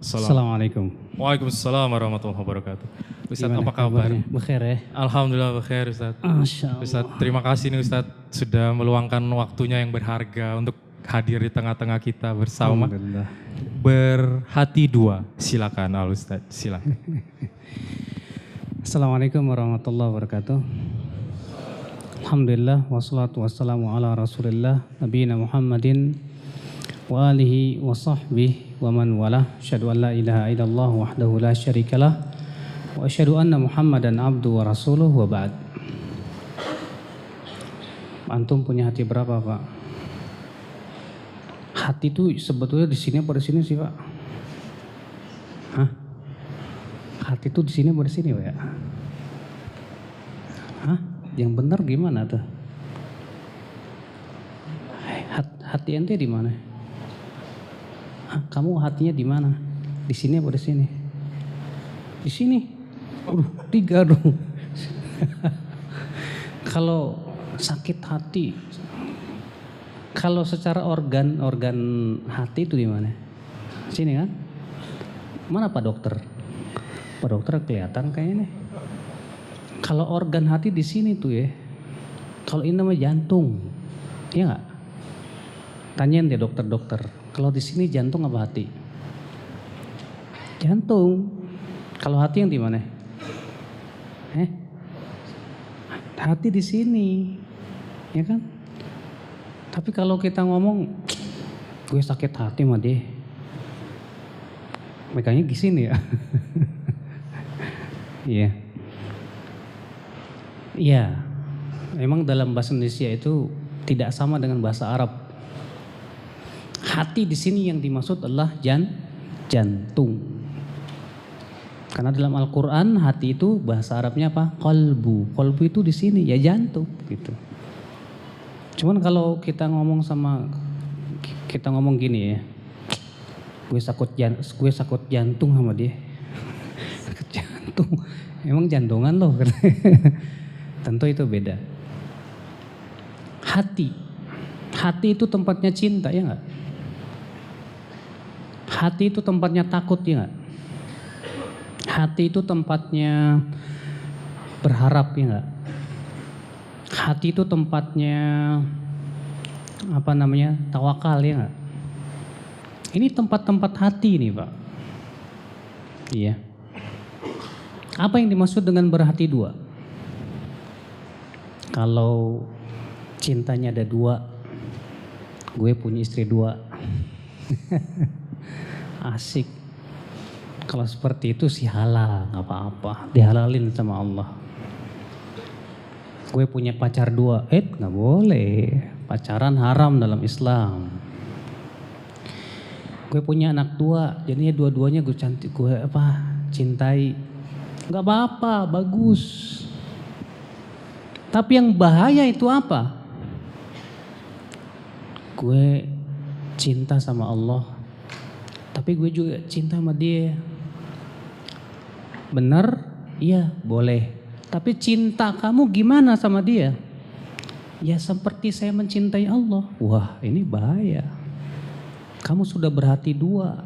Assalamualaikum. Waalaikumsalam warahmatullahi wabarakatuh. Ustadz, Gimana apa kabar? kabarnya? Bekhair ya? Alhamdulillah bekhair Ustadz. Masya Allah. Ustadz, terima kasih nih Ustadz sudah meluangkan waktunya yang berharga untuk hadir di tengah-tengah kita bersama. Alhamdulillah. Berhati dua, silakan Al Ustadz, silakan. Assalamualaikum warahmatullahi wabarakatuh. Alhamdulillah wassalatu wassalamu ala rasulillah nabiyina Muhammadin wa alihi wa sahbihi wa man walah. Asyhadu an la ilaha illallah wahdahu la syarikalah wa asyhadu anna Muhammadan abdu wa rasuluh wa ba'd. Antum punya hati berapa, Pak? Hati itu sebetulnya di sini apa di sini sih, Pak? Hah? Hati itu di sini apa di sini, Pak ya? Hah? Yang benar gimana tuh? Hati ente di mana? Hah? Kamu hatinya di mana? Di sini apa di sini? Di sini. Tiga dong. Kalau sakit hati, kalau secara organ hati itu di mana? Sini kan? Mana Pak Dokter? Pak Dokter kelihatan kayaknya nih. Kalau organ hati di sini tuh ya. Kalau ini namanya jantung, iya nggak? Tanyain deh dokter. Kalau di sini jantung apa hati? Jantung. Kalau hati yang di mana? Hati di sini, ya kan? Tapi kalau kita ngomong, gue sakit hati mah deh, megangnya di sini ya. Iya. Iya. Memang dalam bahasa Indonesia itu tidak sama dengan bahasa Arab. Hati di sini yang dimaksud adalah jantung. Karena dalam Al-Quran hati itu bahasa Arabnya apa? Qalbu. Qalbu itu di sini ya jantung gitu. Cuman kalau kita ngomong gini ya, gue sakit jantung sama dia. Sakit jantung. Emang jantungan loh. Tentu itu beda. Hati itu tempatnya cinta ya nggak? Hati itu tempatnya takut ya nggak? Hati itu tempatnya berharap ya nggak? Hati itu tempatnya tawakal ya nggak? Ini tempat-tempat hati nih Pak. Iya. Apa yang dimaksud dengan berhati dua? Kalau cintanya ada dua, gue punya istri dua. Asik. Kalau seperti itu sih halal, nggak apa-apa, dihalalin sama Allah. Gue punya pacar dua, nggak boleh, pacaran haram dalam Islam. Gue punya anak dua, jadinya dua-duanya gue cintai, nggak apa-apa, bagus. Tapi yang bahaya itu apa? Gue cinta sama Allah, tapi gue juga cinta sama dia. Benar? Iya, boleh. Tapi cinta kamu gimana sama dia? Ya seperti saya mencintai Allah. Wah, ini bahaya. Kamu sudah berhati dua.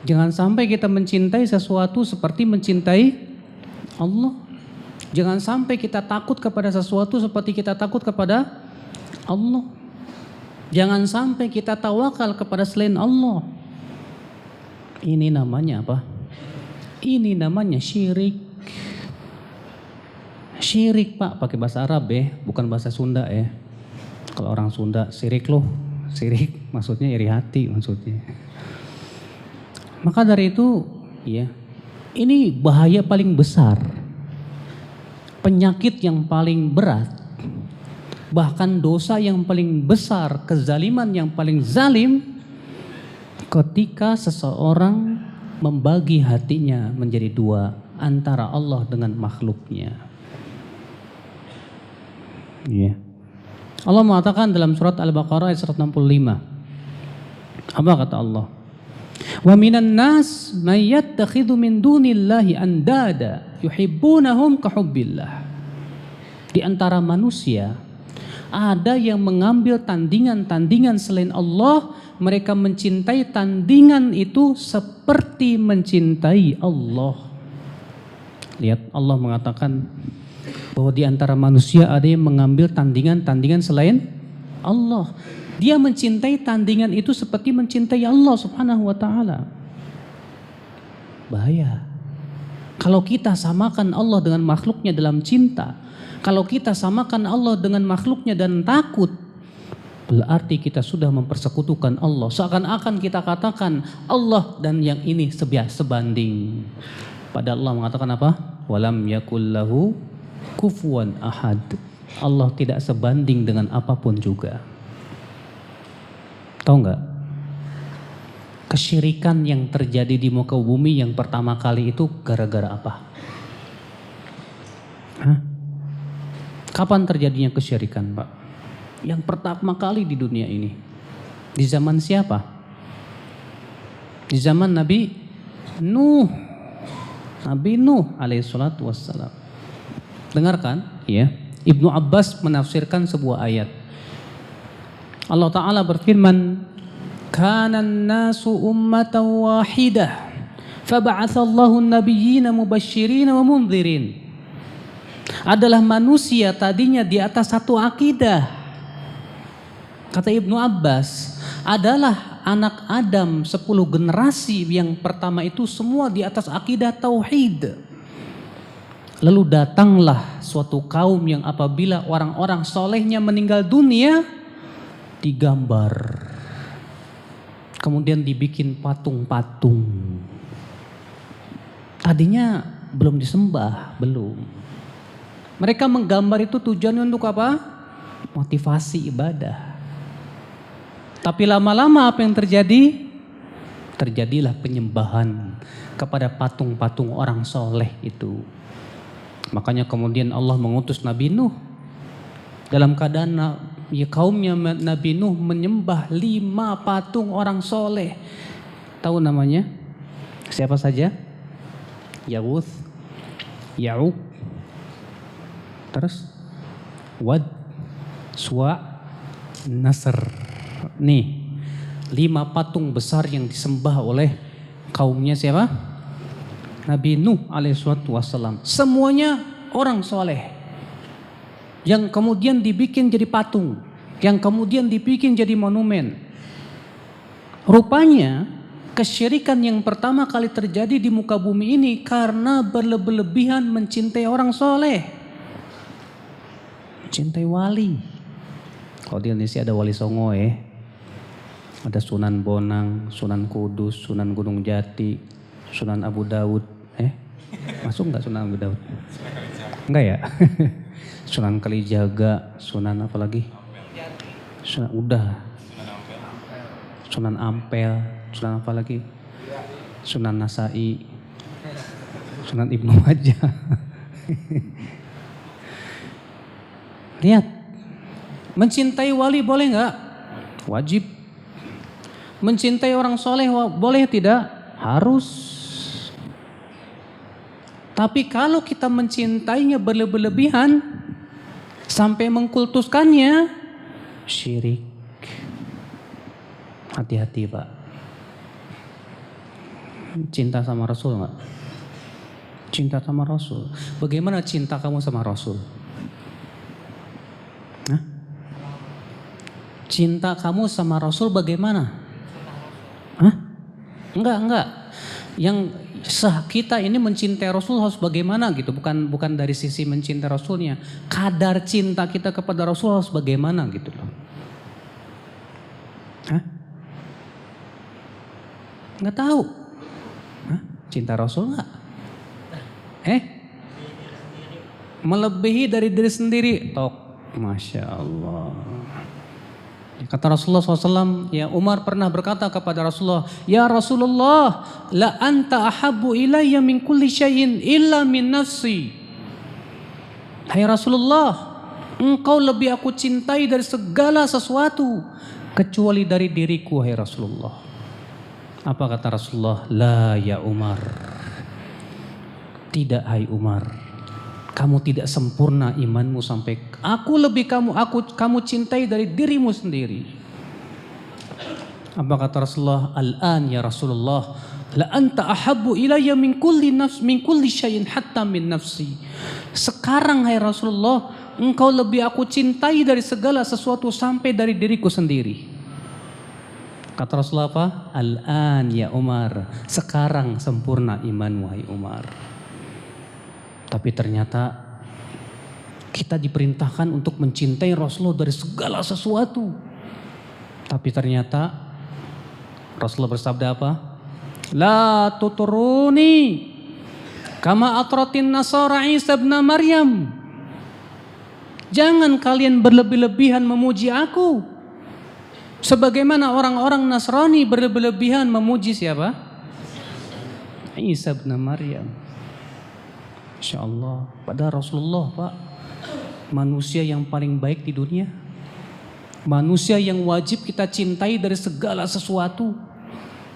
Jangan sampai kita mencintai sesuatu seperti mencintai Allah. Jangan sampai kita takut kepada sesuatu seperti kita takut kepada Allah. Jangan sampai kita tawakal kepada selain Allah. Ini namanya apa? Ini namanya syirik. Syirik Pak, pakai bahasa Arab ya, bukan bahasa Sunda ya. Kalau orang Sunda syirik loh, syirik maksudnya iri hati maksudnya. Maka dari itu ya, ini bahaya paling besar. Penyakit yang paling berat, bahkan dosa yang paling besar, kezaliman yang paling zalim, ketika seseorang membagi hatinya menjadi dua antara Allah dengan makhluknya. Yeah. Allah mengatakan dalam surat Al-Baqarah ayat 165. Apa kata Allah? Wa minan nas may yattakhidhu min dunillahi andada yuhibbunahum ka hubbillah. Di antara manusia Ada yang mengambil tandingan-tandingan selain Allah, mereka mencintai tandingan itu seperti mencintai Allah. Lihat, Allah mengatakan bahwa di antara manusia ada yang mengambil tandingan-tandingan selain Allah. Dia mencintai tandingan itu seperti mencintai Allah Subhanahu wa taala. Bahaya. Kalau kita samakan Allah dengan makhluknya dalam cinta, kalau kita samakan Allah dengan makhluknya dan takut, berarti kita sudah mempersekutukan Allah. Seakan-akan kita katakan Allah dan yang ini sebanding. Padahal Allah mengatakan apa? Walam yakul lahu kufuwan ahad. Allah tidak sebanding dengan apapun juga. Tahu nggak? Kesyirikan yang terjadi di muka bumi yang pertama kali itu gara-gara apa? Hah? Kapan terjadinya kesyirikan, Pak? Yang pertama kali di dunia ini. Di zaman siapa? Di zaman Nabi Nuh. Nabi Nuh alaihissalatu wassalam. Dengarkan, ya. Ibnu Abbas menafsirkan sebuah ayat. Allah Ta'ala berfirman, "Kana an-nasu ummatan wahidah, faba'atsallahu an-nabiyyina mubasysyirin wa mundhirin." Adalah manusia tadinya di atas satu akidah. Kata Ibnu Abbas, adalah anak Adam 10 generasi yang pertama itu semua di atas akidah tauhid. Lalu datanglah suatu kaum yang apabila orang-orang solehnya meninggal dunia, digambar. Kemudian dibikin patung-patung. Tadinya belum disembah, belum. Mereka menggambar itu tujuannya untuk apa? Motivasi ibadah. Tapi lama-lama apa yang terjadi? Terjadilah penyembahan kepada patung-patung orang soleh itu. Makanya kemudian Allah mengutus Nabi Nuh. Dalam keadaan kaumnya Nabi Nuh menyembah 5 patung orang soleh. Tahu namanya? Siapa saja? Yawuth, Ya'uq, terus Wad, Suwa, Nasr. Nih, 5 patung besar yang disembah oleh kaumnya siapa? Nabi Nuh alaihissalatu wassalam. Semuanya orang soleh. Yang kemudian dibikin jadi patung. Yang kemudian dibikin jadi monumen. Rupanya kesyirikan yang pertama kali terjadi di muka bumi ini karena berlebihan mencintai orang soleh. Mencintai wali. Kalau di Indonesia ada Wali Songo ya. Ada Sunan Bonang, Sunan Kudus, Sunan Gunung Jati, Sunan Abu Daud. Masuk nggak Sunan Abu Daud? Enggak ya? Sunan Kalijaga, Sunan apa lagi? Sunan udah. Sunan Ampel, Sunan apa lagi? Sunan Nasai, Sunan Ibnu Majah. Lihat, mencintai wali boleh nggak? Wajib. Mencintai orang soleh boleh tidak? Harus. Tapi kalau kita mencintainya berlebihan sampai mengkultuskannya, syirik. Hati-hati Pak. Cinta sama Rasul nggak? Cinta sama Rasul. Bagaimana cinta kamu sama Rasul? Hah? Cinta kamu sama Rasul bagaimana? Hah? Enggak. Yang kita ini mencintai Rasul harus bagaimana gitu, bukan dari sisi mencintai Rasulnya. Kadar cinta kita kepada Rasul harus bagaimana gitu loh. Hah? Enggak tahu. Hah? Cinta Rasul enggak? Melebihi dari diri sendiri. Tok. Masya Allah. Kata Rasulullah SAW, ya Umar pernah berkata kepada Rasulullah, "Ya Rasulullah, la anta ahabbu ilayya min kulli syai'in illa min nafsi." Hai Rasulullah, engkau lebih aku cintai dari segala sesuatu kecuali dari diriku, hai Rasulullah. Apa kata Rasulullah? La ya Umar. Tidak hai Umar. Kamu tidak sempurna imanmu sampai kamu cintai dari dirimu sendiri. Apa kata Rasulullah? Al-an ya Rasulullah, la anta ahabbu ilayya min kulli syai'in hatta min nafsi. Sekarang hai Rasulullah, engkau lebih aku cintai dari segala sesuatu sampai dari diriku sendiri. Kata Rasulullah apa? Al-an ya Umar, sekarang sempurna imanmu hai Umar. Tapi ternyata kita diperintahkan untuk mencintai Rasulullah dari segala sesuatu. Tapi ternyata Rasulullah bersabda apa? La tuturuni kama atratin nasara Isa ibn Maryam. Jangan kalian berlebih-lebihan memuji aku. Sebagaimana orang-orang Nasrani berlebih-lebihan memuji siapa? Isa ibn Maryam. Insya Allah. Padahal Rasulullah Pak, manusia yang paling baik di dunia. Manusia yang wajib kita cintai dari segala sesuatu.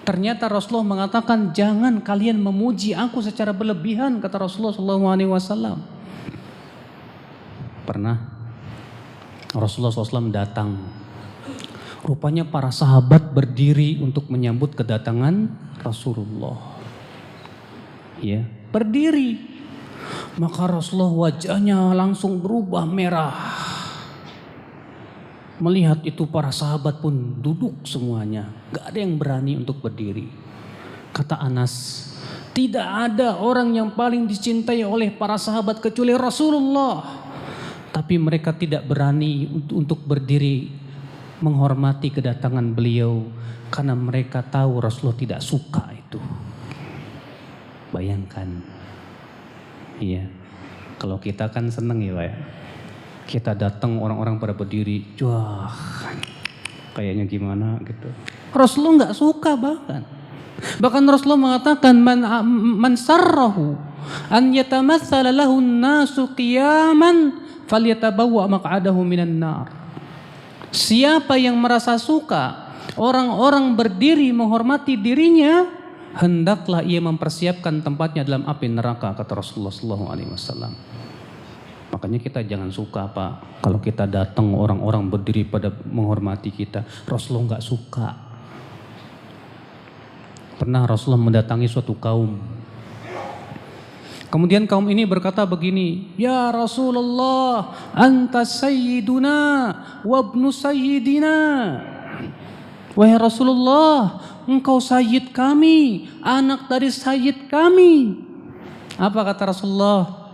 Ternyata Rasulullah mengatakan jangan kalian memuji aku secara berlebihan, kata Rasulullah SAW. Pernah Rasulullah SAW datang. Rupanya para sahabat berdiri untuk menyambut kedatangan Rasulullah. Ya, berdiri. Maka Rasulullah wajahnya langsung berubah merah. Melihat itu para sahabat pun duduk semuanya. Gak ada yang berani untuk berdiri. Kata Anas, tidak ada orang yang paling dicintai oleh para sahabat kecuali Rasulullah. Tapi mereka tidak berani untuk berdiri menghormati kedatangan beliau. Karena mereka tahu Rasulullah tidak suka itu. Bayangkan. Iya, kalau kita kan seneng ya Pak ya. Kita datang orang-orang pada berdiri, wah kayaknya gimana gitu. Rasulullah nggak suka bahkan Rasulullah mengatakan man sarrahu an yatamatsala lahu an-nasu qiyaman falyatabawwa maq'adahu minan nar. Siapa yang merasa suka orang-orang berdiri menghormati dirinya, hendaklah ia mempersiapkan tempatnya dalam api neraka, kata Rasulullah SAW. Makanya kita jangan suka Pak, kalau kita datang orang-orang berdiri pada menghormati kita. Rasulullah nggak suka. Pernah Rasulullah mendatangi suatu kaum. Kemudian kaum ini berkata begini, ya Rasulullah, anta sayyiduna wa ibnu sayyidina. Wahai Rasulullah, engkau sayyid kami, anak dari sayyid kami. Apa kata Rasulullah?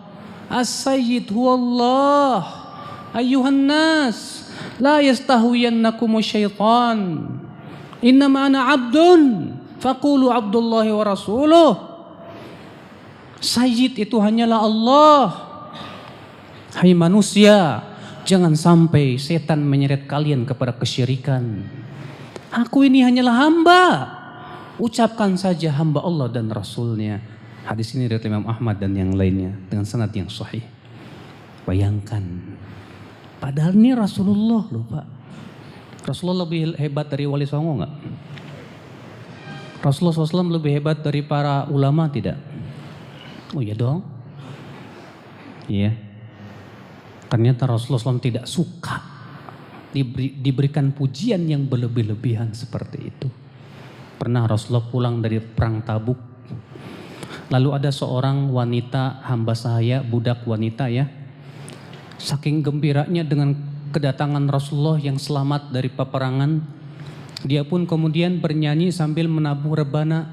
As-sayyid huwallah, ayyuhan nas, la yastahwiyannakumu syaitan. Innama ana abdun, faqulu abdullahi wa rasuluh. Sayyid itu hanyalah Allah. Hai manusia, jangan sampai setan menyeret kalian kepada kesyirikan. Aku ini hanyalah hamba. Ucapkan saja hamba Allah dan Rasulnya. Hadis ini dari Imam Ahmad dan yang lainnya dengan sanad yang sahih. Bayangkan. Padahal ini Rasulullah loh Pak. Rasulullah lebih hebat dari Wali Songo enggak? Rasulullah SAW lebih hebat dari para ulama tidak? Oh iya dong. Iya. Ternyata Rasulullah SAW tidak suka diberikan pujian yang berlebih-lebihan seperti itu. Pernah Rasulullah pulang dari perang Tabuk. Lalu ada seorang wanita, hamba sahaya, budak wanita ya. Saking gembiranya dengan kedatangan Rasulullah yang selamat dari peperangan, dia pun kemudian bernyanyi sambil menabuh rebana.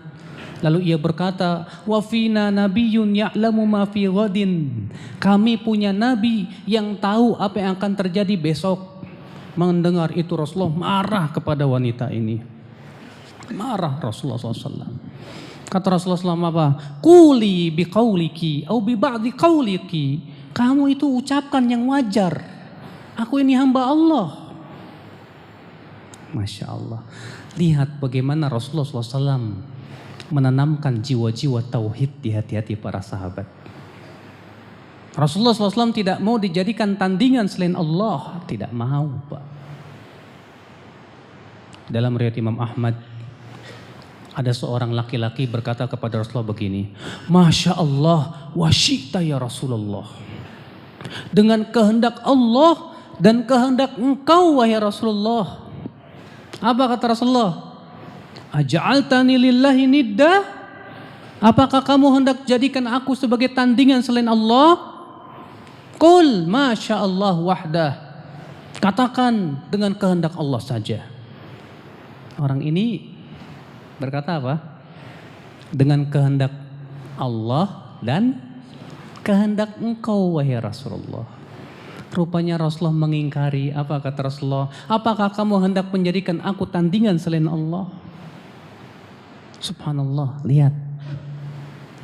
Lalu ia berkata, wa fina nabiyyun ya'lamu ma fi ghadin. Kami punya nabi yang tahu apa yang akan terjadi besok. Mendengar itu Rasulullah marah kepada wanita ini. Marah Rasulullah SAW. Kata Rasulullah SAW apa? Quli biqauliki au bi ba'di qauliki. Kamu itu ucapkan yang wajar. Aku ini hamba Allah. Masya Allah. Lihat bagaimana Rasulullah SAW menanamkan jiwa-jiwa tauhid di hati-hati para sahabat. Rasulullah SAW tidak mau dijadikan tandingan selain Allah. Tidak mau Pak. Dalam riwayat Imam Ahmad, ada seorang laki-laki berkata kepada Rasulullah begini, Masya Allah wa syi'ta ya Rasulullah. dengan kehendak Allah dan kehendak engkau wahai Rasulullah. Apa kata Rasulullah? Aja'altani lillahi nidda? Apakah kamu hendak jadikan aku sebagai tandingan selain Allah? Qul masya Allah wahdah. Katakan dengan kehendak Allah saja. Orang ini berkata apa? Dengan kehendak Allah dan kehendak engkau wahai Rasulullah. Rupanya Rasulullah mengingkari. Apa kata Rasulullah? Apakah kamu hendak menjadikan aku tandingan selain Allah? Subhanallah, lihat.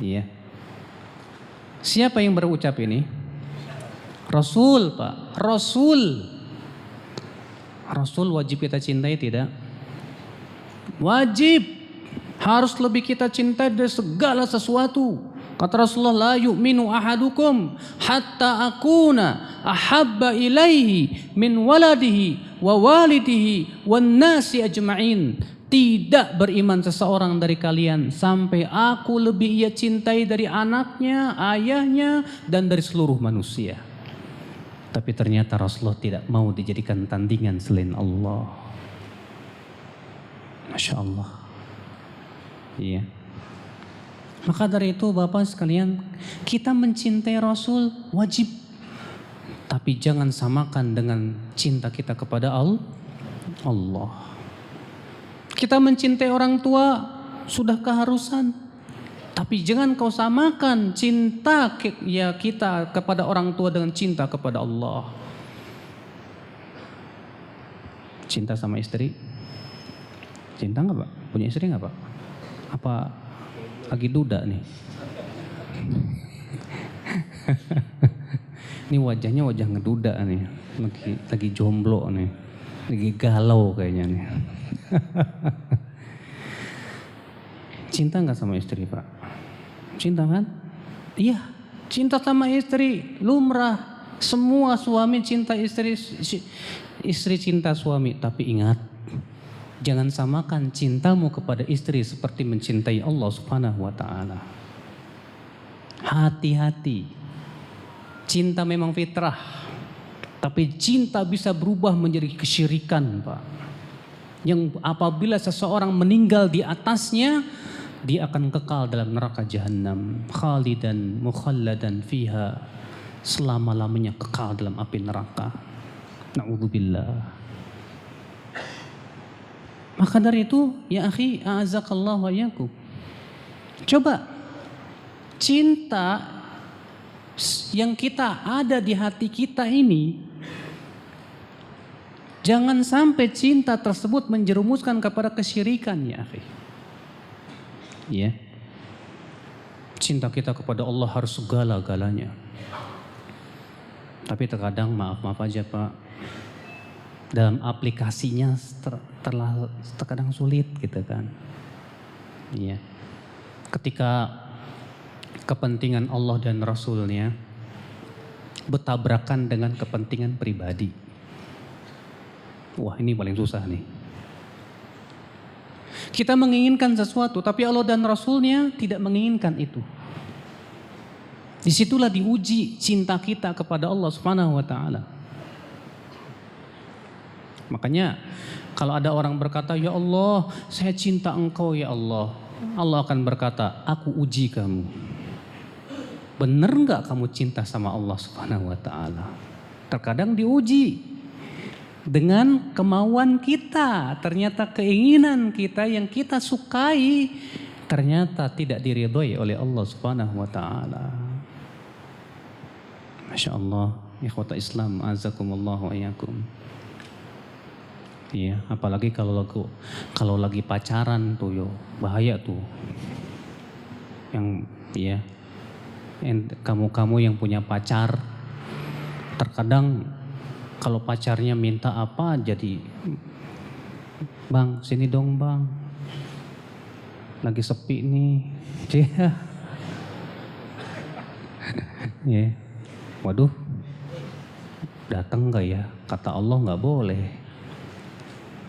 Iya. Siapa yang berucap ini? Rasul, Pak. Rasul. Rasul wajib kita cintai tidak? Wajib. Harus lebih kita cintai dari segala sesuatu. Kata Rasulullah, la yu'minu ahadukum hatta akuna ahabba ilaihi min waladihi wa walidihi wan nasi ajma'in. Tidak beriman seseorang dari kalian sampai aku lebih ia cintai dari anaknya, ayahnya, dan dari seluruh manusia. Tapi ternyata Rasulullah tidak mau dijadikan tandingan selain Allah. Masya Allah. Iya. Maka dari itu Bapak sekalian, kita mencintai Rasul wajib. Tapi jangan samakan dengan cinta kita kepada Allah. Kita mencintai orang tua sudah keharusan. Tapi jangan kau samakan cinta kita kepada orang tua dengan cinta kepada Allah. Cinta sama istri? Cinta nggak Pak? Punya istri nggak Pak? Apa lagi duda nih? Ini wajahnya wajah ngeduda nih, lagi jomblo nih, lagi galau kayaknya nih. Cinta nggak sama istri Pak? Cinta kan? Iya, cinta sama istri lumrah. Semua suami cinta istri, istri cinta suami. Tapi ingat, jangan samakan cintamu kepada istri seperti mencintai Allah Subhanahu wa Ta'ala. Hati-hati. Cinta memang fitrah, tapi cinta bisa berubah menjadi kesyirikan, Pak. Yang apabila seseorang meninggal di atasnya, dia akan kekal dalam neraka jahanam, khalidan mukhalladan fiha, selama-lamanya kekal dalam api neraka. Na'udzubillah. Maka dari itu, ya akhi, a'azakallah wa iyyakum. Coba cinta yang kita ada di hati kita ini, jangan sampai cinta tersebut menjerumuskan kepada kesyirikan, ya akhi. Ya. Cinta kita kepada Allah harus segala-galanya. Tapi terkadang maaf aja Pak, dalam aplikasinya terkadang sulit gitu kan. Iya. Ketika kepentingan Allah dan Rasulnya bertabrakan dengan kepentingan pribadi. Wah, ini paling susah nih. Kita menginginkan sesuatu, tapi Allah dan Rasulnya tidak menginginkan itu. Disitulah diuji cinta kita kepada Allah Subhanahu wa Ta'ala. Makanya kalau ada orang berkata, ya Allah, saya cinta engkau ya Allah. Allah akan berkata, aku uji kamu. Benar enggak kamu cinta sama Allah Subhanahu wa Ta'ala? Terkadang diuji dengan kemauan kita. Ternyata keinginan kita yang kita sukai ternyata tidak diridhoi oleh Allah Subhanahu wa Ta'ala. Masya Allah, ikhwata Islam, azakumullah wa iyyakum. Iya, apalagi kalau lagi pacaran tuh yo, bahaya tuh. Yang ya, kamu yang punya pacar, terkadang kalau pacarnya minta apa jadi, bang sini dong bang, lagi sepi nih, ya. Waduh, datang nggak ya? Kata Allah nggak boleh.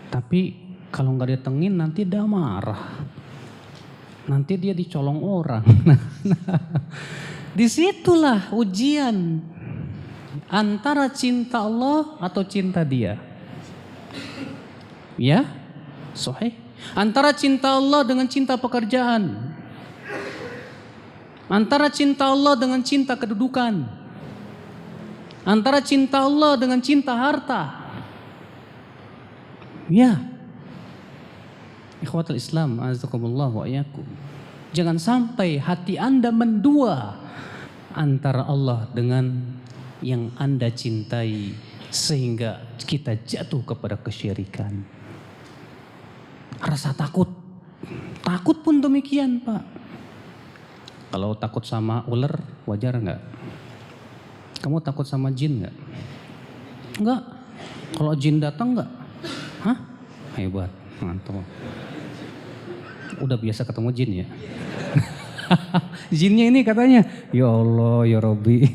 Tapi kalau nggak datengin nanti dia marah. Nanti dia dicolong orang. Disitulah ujian. Antara cinta Allah atau cinta dia? Ya, sahih. Antara cinta Allah dengan cinta pekerjaan. Antara cinta Allah dengan cinta kedudukan. Antara cinta Allah dengan cinta harta. Ya. Ikhwatul Islam, azakumullah wa iyyakum. Jangan sampai hati Anda mendua antara Allah dengan yang Anda cintai sehingga kita jatuh kepada kesyirikan. Rasa takut. Takut pun demikian, Pak. Kalau takut sama ular, wajar nggak? Kamu takut sama jin nggak? Nggak. Kalau jin datang nggak? Hah? Hebat, mantap. Udah biasa ketemu jin ya? Jinnya ini katanya, ya Allah, ya Robbi.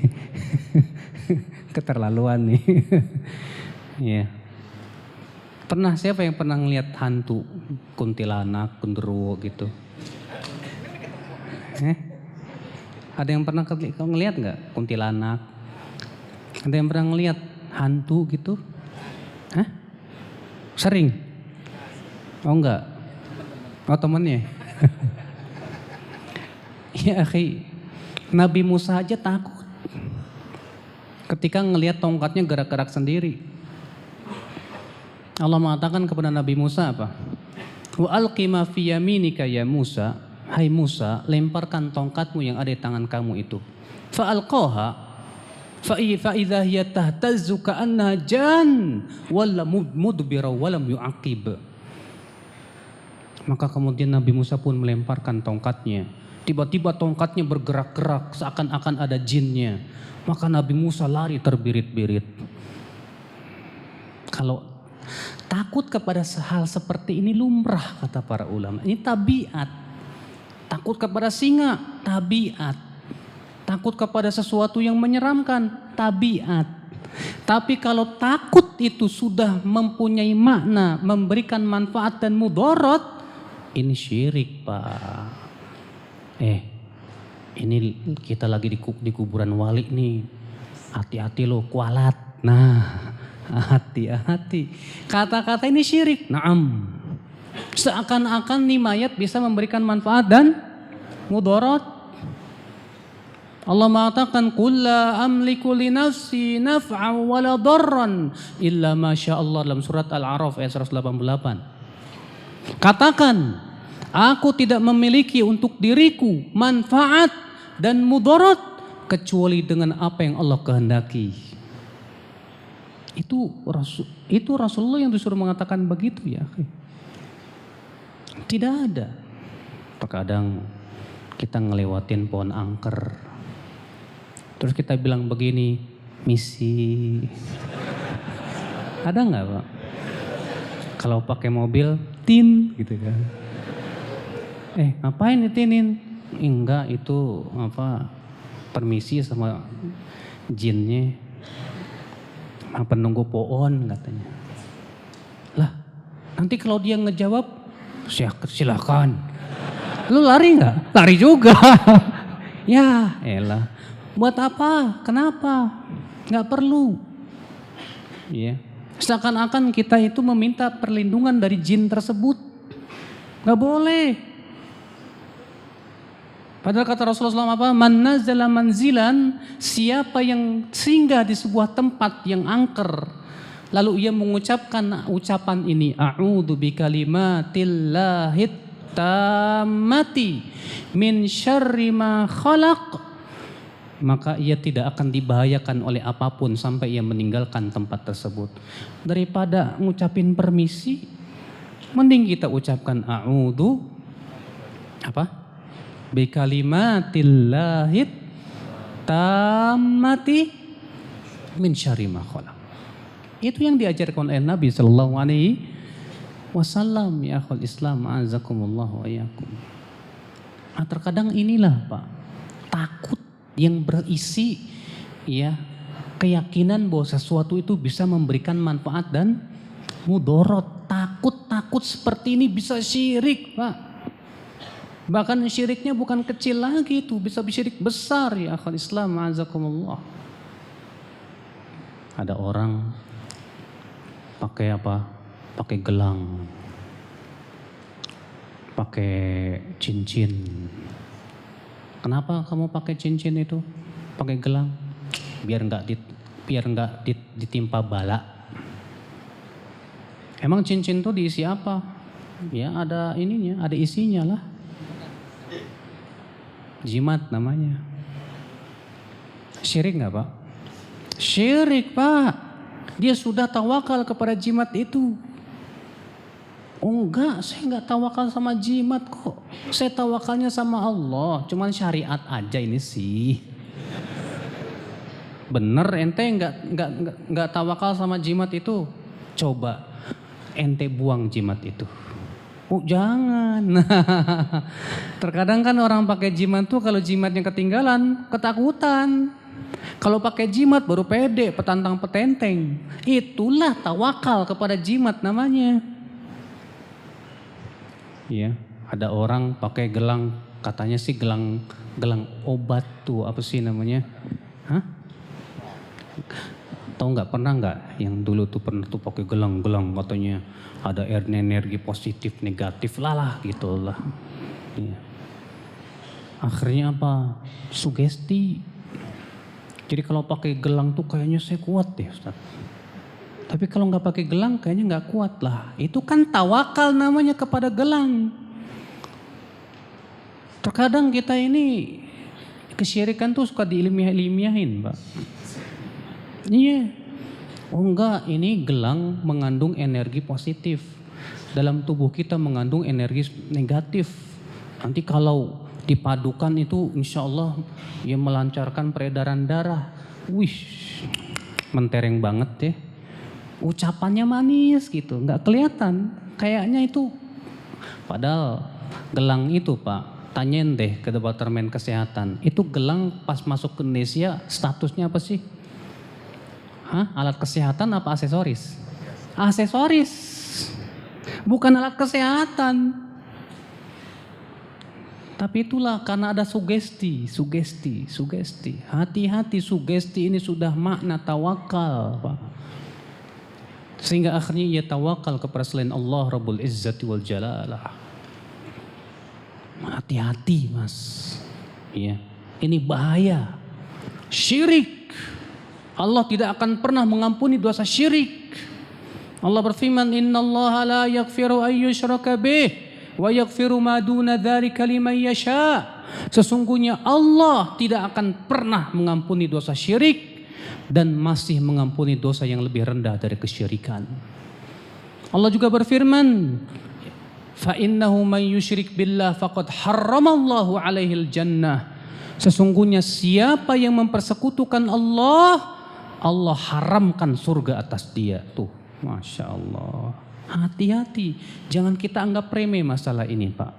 Keterlaluan nih. Ya. Siapa yang pernah ngeliat hantu kuntilanak, genderuwo gitu? Ada yang pernah ngeliat nggak kuntilanak? Ada yang pernah ngeliat hantu gitu? Hah? Sering? Oh enggak? Oh temennya? Ya akhi, Nabi Musa aja takut ketika ngelihat tongkatnya gerak-gerak sendiri. Allah mengatakan kepada Nabi Musa apa? Wa alqi ma fi yaminika ya Musa. Hai Musa, lemparkan tongkatmu yang ada di tangan kamu itu. Fa alqaha fa idza hiya tahtazzu ka'anna jan wala mudbira walam yu'aqib. Maka kemudian Nabi Musa pun melemparkan tongkatnya. Tiba-tiba tongkatnya bergerak-gerak seakan-akan ada jinnya. Maka Nabi Musa lari terbirit-birit. Kalau takut kepada hal seperti ini lumrah kata para ulama. Ini tabiat. Takut kepada singa, tabiat. Takut kepada sesuatu yang menyeramkan, tabiat. Tapi kalau takut itu sudah mempunyai makna, memberikan manfaat dan mudarat, ini syirik, Pak. Ini kita lagi di kuburan wali nih. Hati-hati lo, kualat. Nah, hati-hati. Kata-kata ini syirik. Naam. Seakan-akan nih mayat bisa memberikan manfaat dan mudarat. Allah mengatakan qul la amliku li nafsi naf'an wala darran illa ma syaa Allah dalam surat Al-A'raf ayat 188. Katakan, aku tidak memiliki untuk diriku manfaat dan mudarat kecuali dengan apa yang Allah kehendaki. Itu Rasulullah yang disuruh mengatakan begitu ya. Tidak ada. Terkadang kita ngelewatin pohon angker. Terus kita bilang begini, misi. Ada nggak Pak? Kalau pakai mobil, tin gitu kan. Ngapain ditinin? Enggak, itu permisi sama jinnya. Penunggu pohon katanya. Lah, nanti kalau dia ngejawab, silakan. Lu lari nggak? Lari juga. Ya elah. Buat apa? Kenapa? Nggak perlu. Ya. Seakan-akan kita itu meminta perlindungan dari jin tersebut. Nggak boleh. Padahal kata Rasulullah SAW apa? Man nazala manzilan, siapa yang singgah di sebuah tempat yang angker, lalu ia mengucapkan ucapan ini, a'udzu bikalimatillahi tammati min syarri ma khalaq, maka ia tidak akan dibahayakan oleh apapun sampai ia meninggalkan tempat tersebut. Daripada ngucapin permisi, mending kita ucapkan a'udzu bikalimatillahi tammati min syarri ma khalaq. Itu yang diajarkan oleh Nabi sallallahu alaihi wasallam ya akhul Islam azakumullah wa iyyakum. Terkadang inilah Pak, takut yang berisi ya keyakinan bahwa sesuatu itu bisa memberikan manfaat dan mudarat. Takut seperti ini bisa syirik Pak. Bahkan syiriknya bukan kecil lagi itu, bisa syirik besar ya akhul Islam azakumullah. Ada orang pakai apa? Pakai gelang, pakai cincin. Kenapa kamu pakai cincin itu? Pakai gelang? Biar nggak ditimpa bala. Emang cincin tuh diisi apa? Ya ada ininya, ada isinya lah. Jimat namanya. Syirik nggak Pak? Syirik Pak. Dia sudah tawakal kepada jimat itu. Oh enggak, saya enggak tawakal sama jimat kok. Saya tawakalnya sama Allah. Cuman syariat aja ini sih. Bener ente enggak tawakal sama jimat itu. Coba ente buang jimat itu. Oh jangan. Terkadang kan orang pakai jimat tuh kalau jimatnya ketinggalan, ketakutan. Kalau pakai jimat baru pede, petantang petenteng. Itulah tawakal kepada jimat namanya. Ya, ada orang pakai gelang, katanya sih gelang obat tuh, apa sih namanya? Hah? Tahu nggak, pernah nggak yang dulu tuh pernah tuh pakai gelang katanya ada energi positif negatif lah gitu lah. Ya. Akhirnya apa? Sugesti. Jadi kalau pakai gelang tuh kayaknya saya kuat deh Ustaz. Tapi kalau nggak pakai gelang kayaknya nggak kuat lah. Itu kan tawakal namanya kepada gelang. Terkadang kita ini kesyirikan tuh suka diilmiah-ilmiahin Pak. Iya. Oh enggak, ini gelang mengandung energi positif. Dalam tubuh kita mengandung energi negatif. Nanti kalau dipadukan itu insya Allah ya melancarkan peredaran darah. Wih, mentereng banget ya. Ucapannya manis gitu, nggak kelihatan. Kayaknya itu. Padahal gelang itu Pak, tanyain deh ke departemen kesehatan. Itu gelang pas masuk ke Indonesia statusnya apa sih? Hah? Alat kesehatan apa aksesoris? Aksesoris. Bukan alat kesehatan. Tapi itulah karena ada sugesti. Hati-hati, sugesti ini sudah makna tawakal Pak. Sehingga akhirnya ia tawakal kepada selain Allah Rabbul Izzati wal Jalalah. Hati-hati Mas. Ya. Ini bahaya. Syirik. Allah tidak akan pernah mengampuni dosa syirik. Allah berfirman, "Innallaha la yaghfiru an yushraka bih wa yaghfiru ma duna dzalika liman yasha." Sesungguhnya Allah tidak akan pernah mengampuni dosa syirik dan masih mengampuni dosa yang lebih rendah dari kesyirikan. Allah juga berfirman, "Fa innahu man yusyrik billah faqad harramallahu alaihil jannah." Sesungguhnya siapa yang mempersekutukan Allah, Allah haramkan surga atas dia. Tuh, Masya Allah. Hati-hati, jangan kita anggap remeh masalah ini Pak.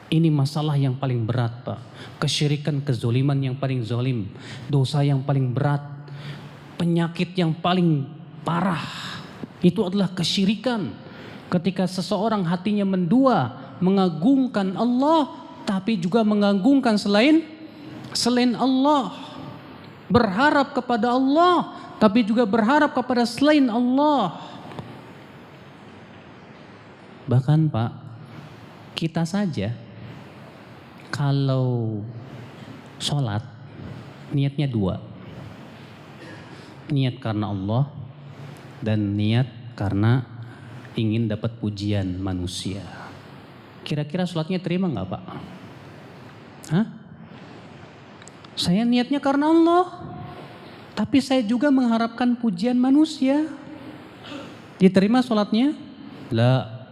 Ini masalah yang paling berat Pak. Kesyirikan, kezoliman yang paling zolim. Dosa yang paling berat. Penyakit yang paling parah. Itu adalah kesyirikan. Ketika seseorang hatinya mendua, mengagungkan Allah, tapi juga mengagungkan selain Allah. Berharap kepada Allah, tapi juga berharap kepada selain Allah. Bahkan Pak, kita saja kalau sholat niatnya dua. Niat karena Allah dan niat karena ingin dapat pujian manusia. Kira-kira sholatnya terima nggak Pak? Hah? Saya niatnya karena Allah, tapi saya juga mengharapkan pujian manusia. Diterima sholatnya? La.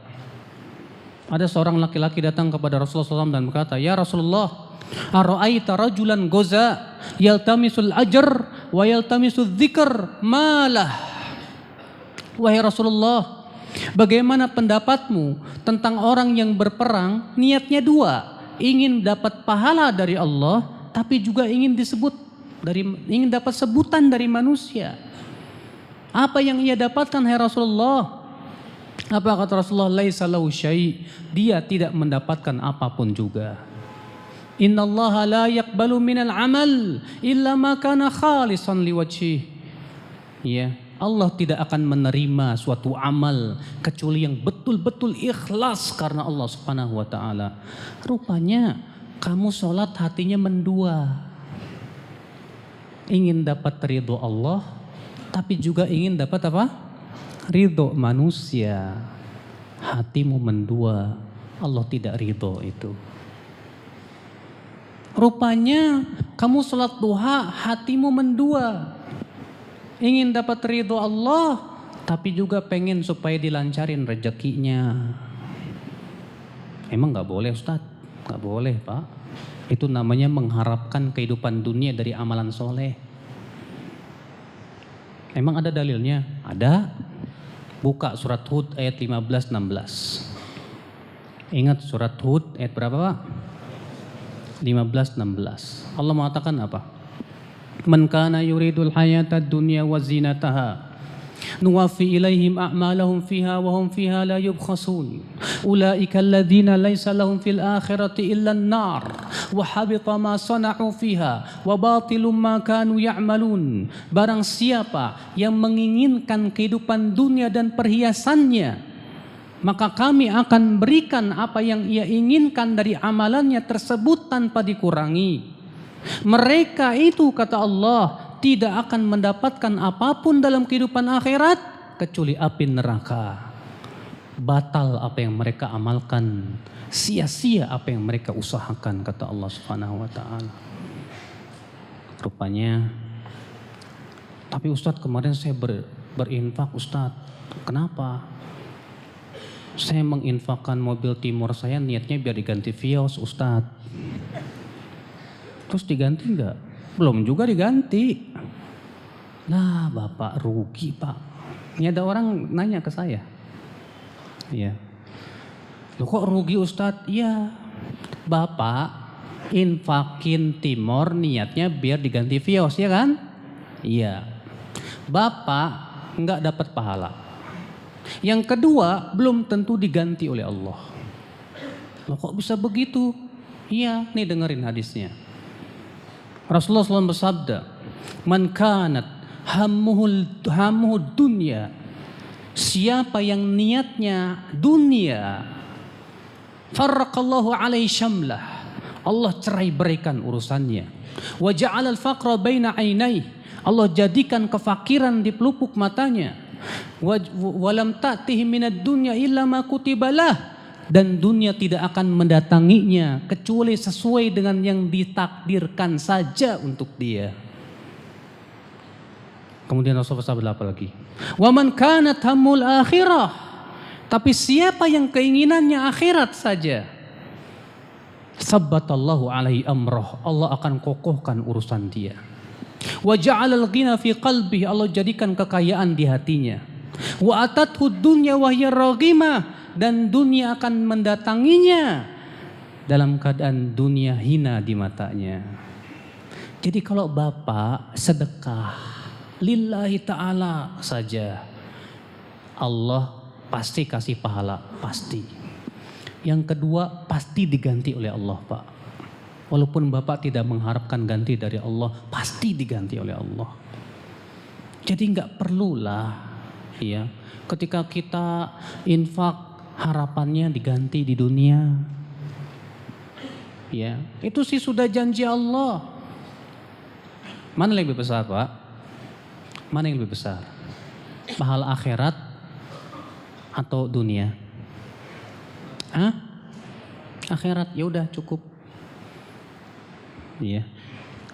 Ada seorang laki-laki datang kepada Rasulullah SAW dan berkata, "Ya Rasulullah, ara'aita rajulan goza yaltamisul ajr wa yaltamisul dzikr malah." Wahai Rasulullah, bagaimana pendapatmu tentang orang yang berperang niatnya dua, ingin dapat pahala dari Allah tapi juga ingin dapat sebutan dari manusia. Apa yang ia dapatkan hai Rasulullah? Apa kata Rasulullah? Laisa lahu syai'. Dia tidak mendapatkan apapun juga. Innallaha la yaqbalu minal amal illa ma kana khalisan liwajhih. Ya, Allah tidak akan menerima suatu amal kecuali yang betul-betul ikhlas karena Allah Subhanahu wa taala. Rupanya kamu sholat hatinya mendua. Ingin dapat ridho Allah, tapi juga ingin dapat apa? Ridho manusia. Hatimu mendua. Allah tidak ridho itu. Rupanya kamu sholat duha, hatimu mendua. Ingin dapat ridho Allah, tapi juga pengen supaya dilancarin rezekinya. Emang gak boleh Ustadz? Gak boleh Pak. Itu namanya mengharapkan kehidupan dunia dari amalan soleh. Emang ada dalilnya? Ada. Buka surat Hud ayat 15-16. Ingat surat Hud ayat berapa Pak? 15-16. Allah mengatakan apa? Man kana yuridul hayatad dunya wa zinataha nuwaffi ilaihim a'malahum fiha wa hum fiha la yubkhasun ulaika alladhina laysa lahum fil akhirati illa an-nar wa habita ma sana'u fiha wa batilum ma kanu ya'malun. Barang siapa yang menginginkan kehidupan dunia dan perhiasannya, maka kami akan berikan apa yang ia inginkan dari amalannya tersebut tanpa dikurangi. Mereka itu, kata Allah, tidak akan mendapatkan apapun dalam kehidupan akhirat kecuali api neraka. Batal apa yang mereka amalkan, sia-sia apa yang mereka usahakan, kata Allah Subhanahu wa taala. Rupanya, tapi Ustadz kemarin saya berinfak Ustadz. Kenapa? Saya menginfakkan mobil Timur saya niatnya biar diganti Vios Ustadz. Terus diganti enggak? Belum juga diganti. Nah Bapak rugi Pak. Ini ada orang nanya ke saya. Iya. Loh kok rugi Ustadz? Iya. Bapak infakin Timor niatnya biar diganti Vios ya kan? Iya. Bapak enggak dapat pahala. Yang kedua belum tentu diganti oleh Allah. Loh kok bisa begitu? Iya, nih dengerin hadisnya. Rasulullah SAW bersabda, man kanat hammuhu dunya, siapa yang niatnya dunia, farraqallahu alaihi syamlah, Allah cerai beraikan urusannya. Wa ja'alal faqra baina ainaihi, Allah jadikan kefakiran di pelupuk matanya. Wa lam ta'tihi minad dunya illa ma kutibalah, dan dunia tidak akan mendatanginya kecuali sesuai dengan yang ditakdirkan saja untuk dia. Kemudian Rasulullah SAW apa lagi? Wa man kanat hammul akhirah, tapi siapa yang keinginannya akhirat saja, sabbatallahu alaihi amrah, Allah akan kokohkan urusan dia. Wa ja'alal ghina fi qalbihi, Allah jadikan kekayaan di hatinya. Wa atathu dunya wa hiya raghimah, dan dunia akan mendatanginya dalam keadaan dunia hina di matanya. Jadi kalau Bapak sedekah lillahi ta'ala saja, Allah pasti kasih pahala, pasti. Yang kedua, pasti diganti oleh Allah Pak. Walaupun Bapak tidak mengharapkan ganti dari Allah, pasti diganti oleh Allah. Jadi nggak perlulah ya, ketika kita infak harapannya diganti di dunia. Ya, itu sih sudah janji Allah. Mana yang lebih besar, Pak? Mana yang lebih besar? Pahala akhirat atau dunia? Hah? Akhirat, ya udah cukup. Iya.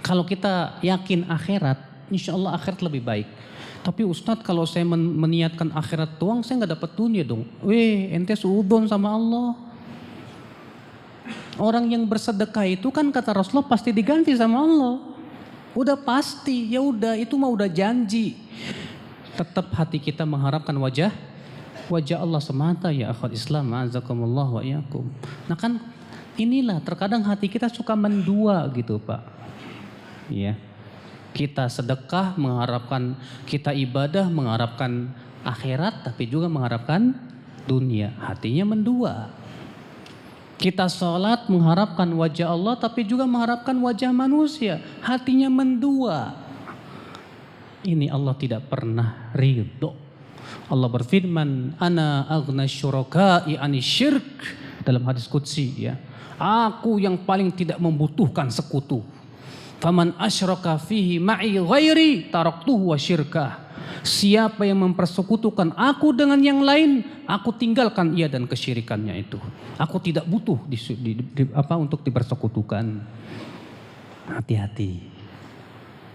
Kalau kita yakin akhirat, insya Allah akhirat lebih baik. Tapi Ustadz kalau saya meniatkan akhirat doang, saya nggak dapat dunia dong. Ente suudon sama Allah. Orang yang bersedekah itu kan kata Rasulullah pasti diganti sama Allah. Udah pasti, ya udah itu mah udah janji. Tetap hati kita mengharapkan wajah Allah semata ya akhwat Islam, azakumullah wa iyyakum. Nah kan inilah terkadang hati kita suka mendua gitu Pak. Iya. Kita sedekah mengharapkan, kita ibadah mengharapkan akhirat, tapi juga mengharapkan dunia. Hatinya mendua. Kita sholat mengharapkan wajah Allah, tapi juga mengharapkan wajah manusia. Hatinya mendua. Ini Allah tidak pernah ridho. Allah berfirman, ana aghna syuraka'i anisyirk, dalam hadis qudsi ya. Aku yang paling tidak membutuhkan sekutu. Faman asyraka fihi ma'i ghairi taraktuhu wa syirkah. Siapa yang mempersekutukan aku dengan yang lain, aku tinggalkan ia dan kesyirikannya itu. Aku tidak butuh untuk dipersekutukan. Hati-hati.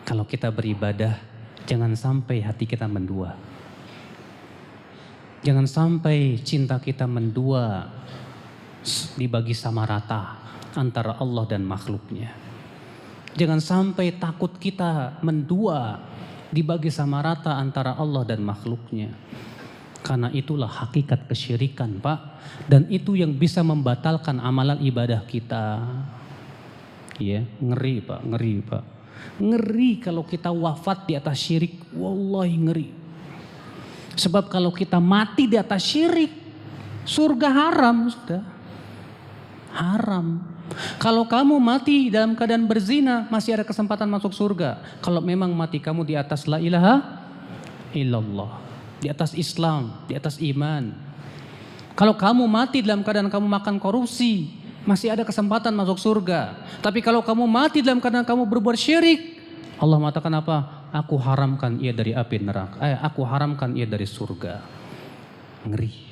Kalau kita beribadah, jangan sampai hati kita mendua. Jangan sampai cinta kita mendua dibagi sama rata antara Allah dan makhluknya. Jangan sampai takut kita mendua dibagi sama rata antara Allah dan makhluknya. Karena itulah hakikat kesyirikan, Pak. Dan itu yang bisa membatalkan amalan ibadah kita. Ya, ngeri Pak, ngeri Pak. Ngeri kalau kita wafat di atas syirik, wallahi ngeri. Sebab kalau kita mati di atas syirik, surga haram sudah. Haram. Kalau kamu mati dalam keadaan berzina, masih ada kesempatan masuk surga. Kalau memang mati kamu di atas la ilaha illallah, di atas Islam, di atas iman. Kalau kamu mati dalam keadaan kamu makan korupsi, masih ada kesempatan masuk surga. Tapi kalau kamu mati dalam keadaan kamu berbuat syirik, Allah mengatakan apa? Aku haramkan ia dari api neraka. Aku haramkan ia dari surga. Ngeri.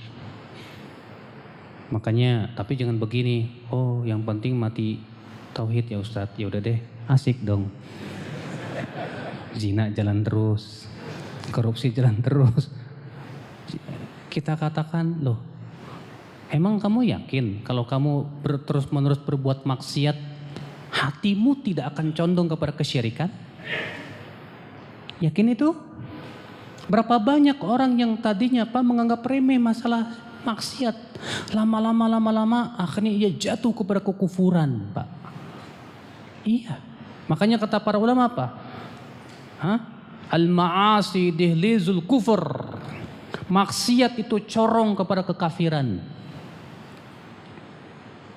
Makanya, tapi jangan begini. Oh, yang penting mati tauhid ya Ustadz. Ya udah deh, asik dong. Zina jalan terus, korupsi jalan terus. Kita katakan, loh, emang kamu yakin kalau kamu terus-menerus berbuat maksiat, hatimu tidak akan condong kepada kesyirikan? Yakin itu? Berapa banyak orang yang tadinya menganggap remeh masalah maksiat, lama-lama akhirnya ia jatuh kepada kekufuran, Pak. Iya. Makanya kata para ulama apa? Al-ma'asi dihlizul kufur. Maksiat itu corong kepada kekafiran.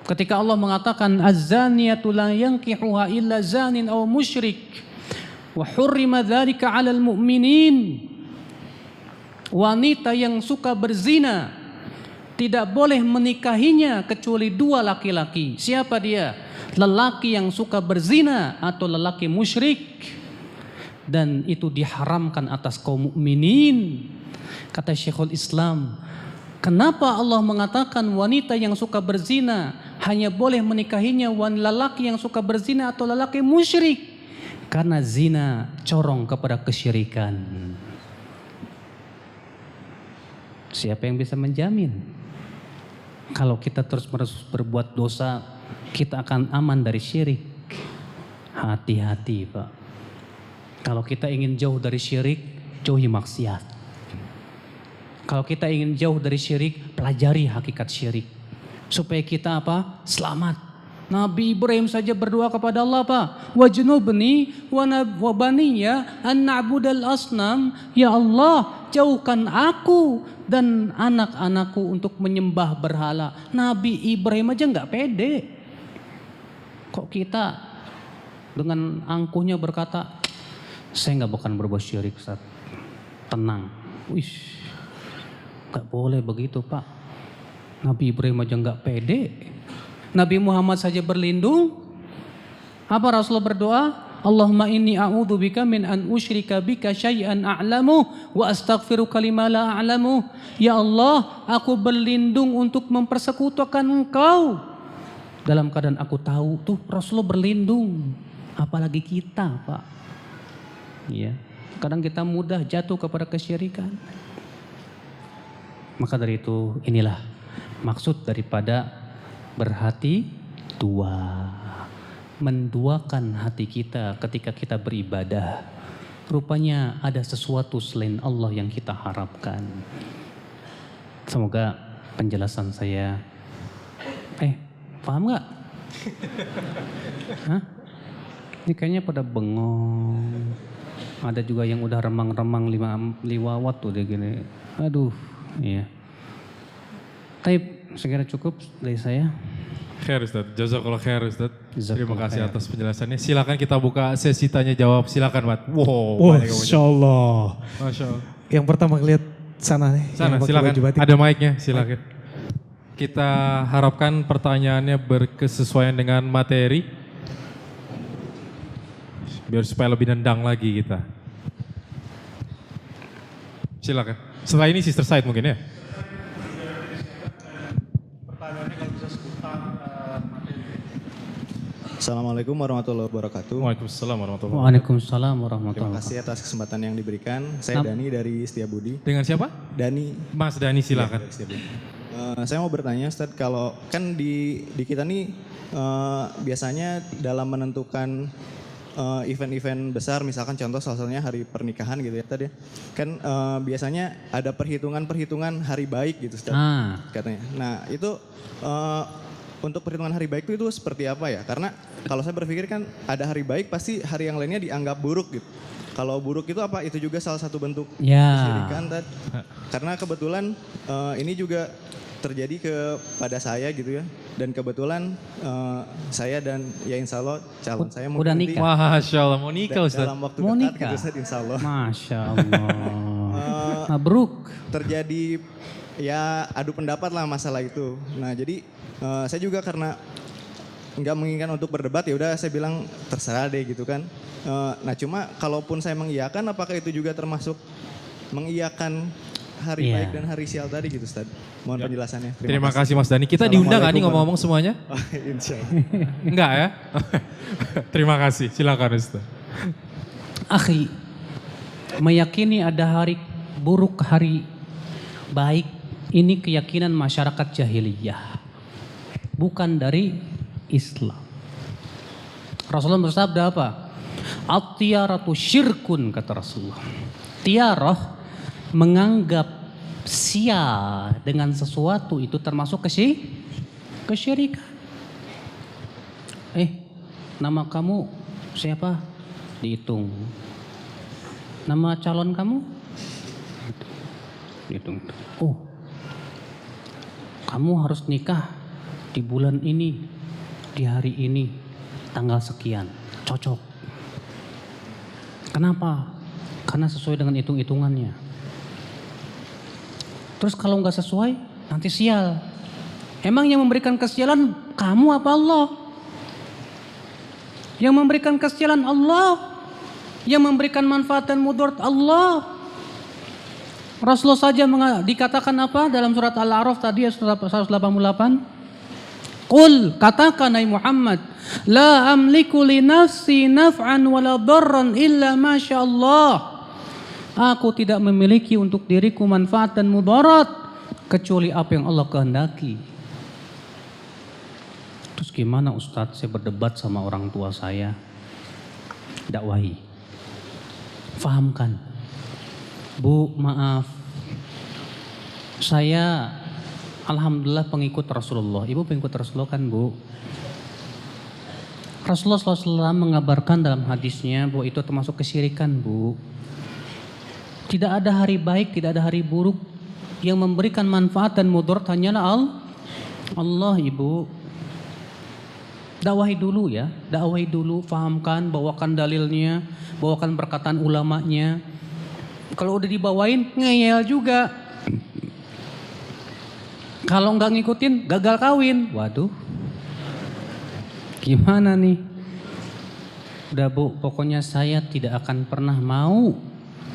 Ketika Allah mengatakan az-zaniyatu la yankihuha illa zanin aw musyrik wa hurrima dzalika 'alal mu'minin. Wanita yang suka berzina tidak boleh menikahinya kecuali dua laki-laki. Siapa dia? Lelaki yang suka berzina atau lelaki musyrik. Dan itu diharamkan atas kaum mukminin. Kata Syekhul Islam, kenapa Allah mengatakan wanita yang suka berzina hanya boleh menikahinya lelaki yang suka berzina atau lelaki musyrik? Karena zina corong kepada kesyirikan. Siapa yang bisa menjamin? Kalau kita terus-menerus berbuat dosa, kita akan aman dari syirik. Hati-hati, Pak. Kalau kita ingin jauh dari syirik, jauhi maksiat. Kalau kita ingin jauh dari syirik, pelajari hakikat syirik. Supaya kita selamat. Nabi Ibrahim saja berdoa kepada Allah wajnubni wa baniya an na'budal asnam. Ya Allah, jauhkan aku dan anak-anakku untuk menyembah berhala. Nabi Ibrahim aja nggak pede. Kok kita dengan angkuhnya berkata, saya nggak bukan berbuat syirik, Ustaz. Tenang. Wish, nggak boleh begitu, Pak. Nabi Ibrahim aja nggak pede. Nabi Muhammad saja berlindung. Apa Rasulullah berdoa? Allahumma inni a'udzubika min an usyrika bika syai'an a'lamu wa astaghfiruka lima la a'lamu. Ya Allah, aku berlindung untuk mempersekutukan Engkau dalam keadaan aku tahu. Tuh Rasulullah berlindung. Apalagi kita, Pak. Ya, kadang kita mudah jatuh kepada kesyirikan. Maka dari itu inilah maksud daripada berhati dua. Menduakan hati kita ketika kita beribadah. Rupanya ada sesuatu selain Allah yang kita harapkan. Semoga penjelasan saya paham gak? Hah? Ini kayaknya pada bengong. Ada juga yang udah remang-remang liwawat tuh deh gini. Aduh, iya. Taib, segera cukup dari saya. Khair Ustaz, jazakallah khair Ustaz. Terima Jazakallah kasih khair. atas penjelasannya. Silakan kita buka sesi tanya jawab. Silakan Mat. Wow, Wah, banyak yang mau Masya Allah. jawab. Masya Allah. Yang pertama lihat sana nih. Sana yang pakai silakan. baju batik. Ada mic-nya, silakan. Kita harapkan pertanyaannya berkesesuaian dengan materi. Biar supaya lebih nendang lagi kita. Silakan. Setelah ini Sister Said mungkin ya. Assalamualaikum warahmatullahi wabarakatuh. Waalaikumsalam warahmatullahi wabarakatuh. Waalaikumsalam Terima warahmatullahi kasih atas kesempatan yang diberikan. Saya Nam- Dani dari Setiabudi. Dengan siapa? Dani. Mas Dani silakan. Dari Setiabudi. Saya mau bertanya Ustaz, kalau kan di kita nih biasanya dalam menentukan event-event besar, misalkan contoh salah satunya hari pernikahan gitu ya tadi, kan biasanya ada perhitungan hari baik gitu Ustaz, katanya. Nah itu untuk perhitungan hari baik itu seperti apa ya? Karena kalau saya berpikir kan ada hari baik pasti hari yang lainnya dianggap buruk gitu. Kalau buruk itu apa? Itu juga salah satu bentuk Ya. kesyirikan, Tad. Karena kebetulan ini juga terjadi kepada saya gitu ya. Dan kebetulan saya dan ya insya Allah calon saya mau Udah nanti nikah? Masya Allah, mau nikah Ustaz. dalam waktu Mau dekat nikah? gitu Ustaz, insya Allah. Masya Allah. Mabruk. Terjadi ya adu pendapat lah masalah itu. Nah jadi saya juga karena nggak menginginkan untuk berdebat ya udah saya bilang terserah deh gitu kan. Nah cuma kalaupun saya mengiyakan apakah itu juga termasuk mengiyakan hari Iya. baik dan hari sial tadi gitu Ustaz. Mohon penjelasannya. Terima kasih Mas Dani. Kita diundang nggak nih ngomong-ngomong semuanya? Insya Allah. Enggak ya? Terima kasih. Silakan Ustaz. Akhi, meyakini ada hari buruk, hari baik, ini keyakinan masyarakat jahiliyah. Bukan dari Islam. Rasulullah bersabda apa? At-tiyaratu syirkun, kata Rasulullah. Tiarah menganggap sia dengan sesuatu itu termasuk kesyirikan. Nama kamu siapa? Dihitung. Nama calon kamu? Dihitung. Oh, kamu harus nikah di bulan ini, di hari ini, tanggal sekian. Cocok. Kenapa? Karena sesuai dengan hitung-hitungannya. Terus kalau nggak sesuai, nanti sial. Emang yang memberikan kesialan kamu apa Allah? Yang memberikan kesialan Allah. Yang memberikan manfaat dan mudarat Allah. Rasulullah saja dikatakan apa dalam surat Al-A'raf tadi surat 188? Qul, katakan hai Muhammad, la amliku li nafsi naf'an wala darran illa masya Allah. Aku tidak memiliki untuk diriku manfaat dan mudarat kecuali apa yang Allah kehendaki. Terus gimana Ustadz, saya berdebat sama orang tua saya? Dakwahi. Fahamkan. Bu, maaf. Saya alhamdulillah pengikut Rasulullah. Ibu pengikut Rasulullah kan, Bu? Rasulullah SAW mengabarkan dalam hadisnya bahwa itu termasuk kesyirikan, Bu. Tidak ada hari baik, tidak ada hari buruk. Yang memberikan manfaat dan mudarat hanyalah Allah, Ibu. Dakwahi dulu ya, dakwahi dulu, fahamkan, bawakan dalilnya, bawakan perkataan ulamanya. Kalau udah dibawain, ngeyel juga. Kalau nggak ngikutin, gagal kawin. Waduh, gimana nih? Udah Bu, pokoknya saya tidak akan pernah mau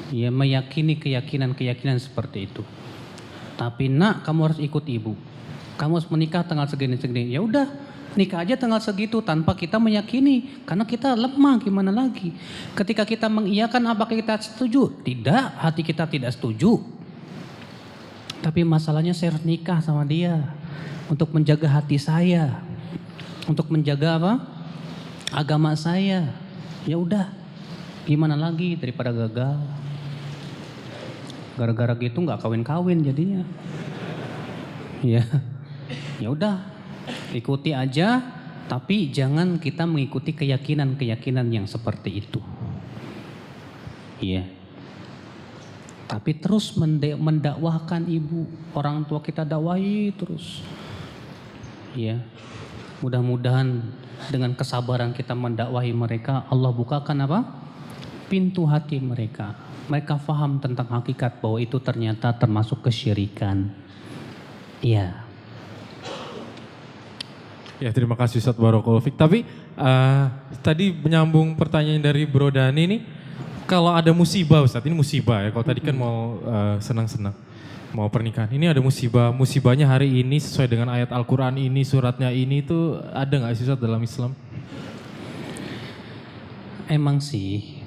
ya meyakini keyakinan-keyakinan seperti itu. Tapi nak, kamu harus ikut ibu. Kamu harus menikah tanggal segini-segini. Ya udah, nikah aja tanggal segitu tanpa kita meyakini. Karena kita lemah, gimana lagi? Ketika kita mengiyakan, apakah kita setuju? Tidak, hati kita tidak setuju. Tapi masalahnya saya harus nikah sama dia. Untuk menjaga hati saya. Untuk menjaga apa? Agama saya. Ya udah, gimana lagi daripada gagal. Gara-gara gitu nggak kawin-kawin jadinya. Ya, ya udah, ikuti aja. Tapi jangan kita mengikuti keyakinan-keyakinan yang seperti itu. Iya. Tapi terus mendakwahkan ibu, orang tua kita dakwahi terus. Iya. Mudah-mudahan dengan kesabaran kita mendakwahi mereka, Allah bukakan apa? Pintu hati mereka. Mereka faham tentang hakikat bahwa itu ternyata termasuk kesyirikan. Iya. Ya, terima kasih Ustadz Barakallahu Fik. Tapi tadi menyambung pertanyaan dari Bro Dani nih, kalau ada musibah Ustadz, ini musibah ya. Kalau tadi kan mau senang-senang, mau pernikahan. Ini ada musibah, musibahnya hari ini sesuai dengan ayat Al-Quran ini, suratnya ini itu ada nggak sih Ustadz dalam Islam? Emang sih,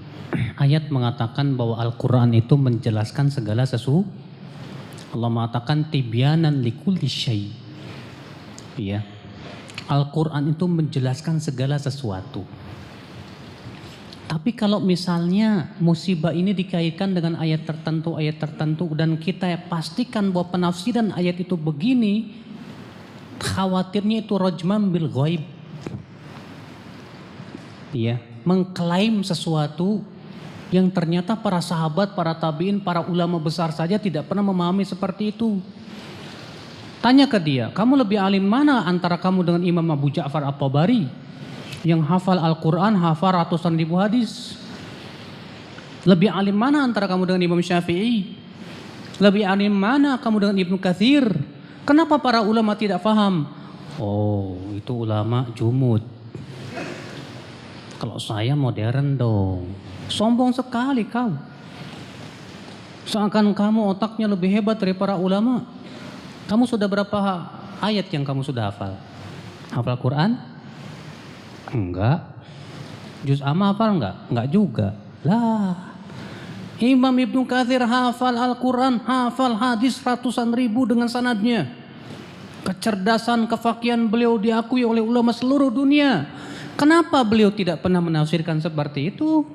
ayat mengatakan bahwa Al-Quran itu menjelaskan segala sesuatu. Allah mengatakan tibyanan likulli syai. Ya. Al-Quran itu menjelaskan segala sesuatu. Tapi kalau misalnya musibah ini dikaitkan dengan ayat tertentu dan kita pastikan bahwa penafsiran ayat itu begini, khawatirnya itu rajman bil ghaib. Ya, mengklaim sesuatu yang ternyata para sahabat, para tabi'in, para ulama besar saja tidak pernah memahami seperti itu. Tanya ke dia, kamu lebih alim mana antara kamu dengan Imam Abu Ja'far At-Tabari yang hafal Al-Quran, hafal ratusan ribu hadis? Lebih alim mana antara kamu dengan Imam Syafi'i? Lebih alim mana kamu dengan Ibnu Katsir? Kenapa para ulama tidak faham? Oh, itu ulama jumud. Kalau saya modern dong. Sombong sekali kau. Seakan kamu otaknya lebih hebat dari para ulama. Kamu sudah berapa ayat yang kamu sudah hafal? Hafal Quran? Enggak. Juz amma hafal enggak? Enggak juga. Lah. Imam Ibnu Katsir hafal Al-Quran, hafal hadis ratusan ribu dengan sanadnya. Kecerdasan, kefakihan beliau diakui oleh ulama seluruh dunia. Kenapa beliau tidak pernah menafsirkan seperti itu?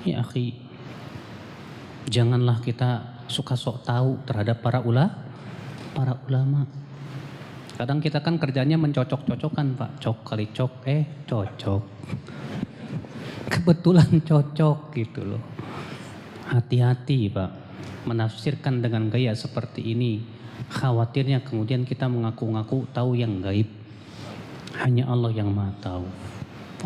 Ya akhi, janganlah kita suka sok tahu terhadap para ulama. Kadang kita kan kerjanya mencocok-cocokkan Pak. Cok kali cok, cocok. Kebetulan cocok gitu loh. Hati-hati Pak. Menafsirkan dengan gaya seperti ini. Khawatirnya kemudian kita mengaku-ngaku tahu yang gaib. Hanya Allah yang maha tahu.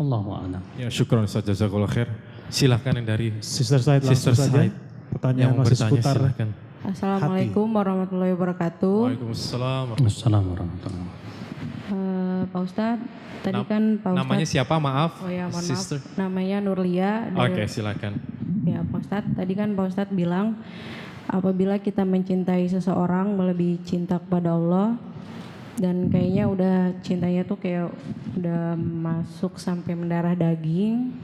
Allahu a'lam. Ya, syukran Ustaz, jazakallahu khair. Silahkan yang dari Sister Said langsung saja. Pertanyaan masih seputar silakan. Assalamualaikum warahmatullahi wabarakatuh. Waalaikumsalam. Assalamualaikum warahmatullahi wabarakatuh. Pak Ustadz, tadi kan Pak Ustadz. Namanya siapa? Maaf. Oh ya, mohon Sister. maaf. Namanya Nurlia. Oke, silakan. Ya Pak Ustadz, tadi kan Pak Ustadz bilang apabila kita mencintai seseorang melebihi cinta kepada Allah, dan kayaknya udah cintanya tuh kayak udah masuk sampai mendarah daging.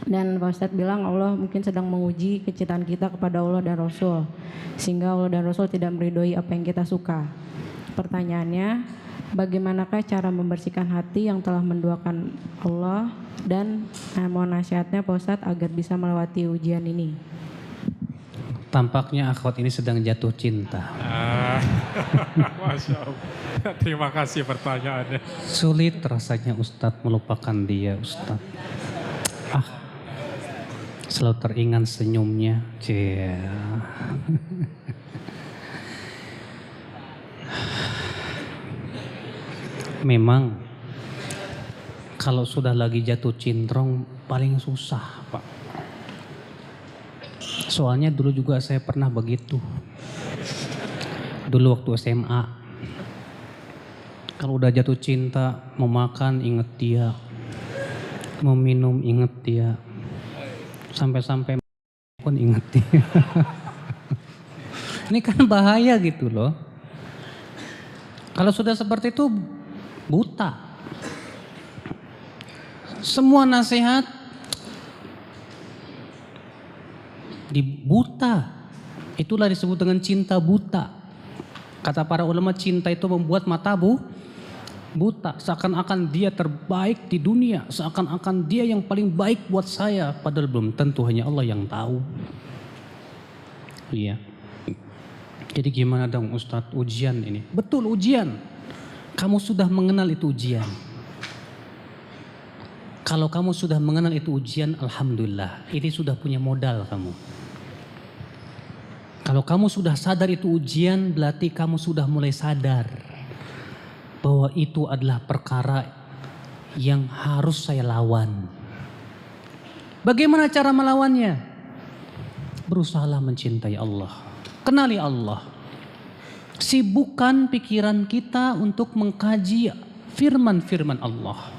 Dan Pak Ustadz bilang Allah mungkin sedang menguji kecintaan kita kepada Allah dan Rasul, sehingga Allah dan Rasul tidak meridhoi apa yang kita suka. Pertanyaannya, bagaimanakah cara membersihkan hati yang telah menduakan Allah, dan mohon nasihatnya Pak Ustadz agar bisa melewati ujian ini. Tampaknya akhwat ini sedang jatuh cinta. Masya Allah. Terima kasih pertanyaannya. Sulit rasanya Ustadz melupakan dia Ustadz. Selalu teringat senyumnya. Memang kalau sudah lagi jatuh cintrong paling susah Pak. Soalnya dulu juga saya pernah begitu. Dulu waktu SMA. Kalau udah jatuh cinta, mau makan inget dia. Mau minum inget dia. Sampai-sampai pun inget dia. Ini kan bahaya gitu loh. Kalau sudah seperti itu buta. Semua nasihat dibuta. Itulah disebut dengan cinta buta. Kata para ulama, cinta itu membuat mata buta. Seakan-akan dia terbaik di dunia. Seakan-akan dia yang paling baik buat saya. Padahal belum tentu, hanya Allah yang tahu. Iya. Jadi gimana dong Ustadz, ujian ini? Betul, ujian. Kamu sudah mengenal itu ujian. Kalau kamu sudah mengenal itu ujian, alhamdulillah. Ini sudah punya modal kamu. Kalau kamu sudah sadar itu ujian, berarti kamu sudah mulai sadar bahwa itu adalah perkara yang harus saya lawan. Bagaimana cara melawannya? Berusahalah mencintai Allah. Kenali Allah. Sibukkan pikiran kita untuk mengkaji firman-firman Allah.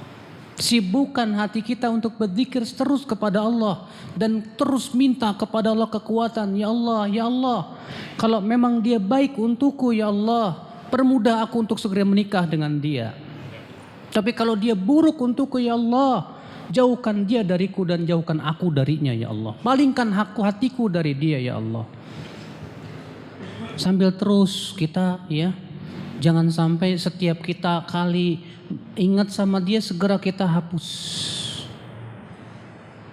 Sibukkan hati kita untuk berzikir terus kepada Allah dan terus minta kepada Allah kekuatan. Ya Allah, ya Allah, kalau memang dia baik untukku, ya Allah, permudah aku untuk segera menikah dengan dia. Tapi kalau dia buruk untukku, ya Allah, jauhkan dia dariku dan jauhkan aku darinya, ya Allah. Palingkan hatiku dari dia, ya Allah. Sambil terus kita, ya, jangan sampai setiap kita kali ingat sama dia segera kita hapus.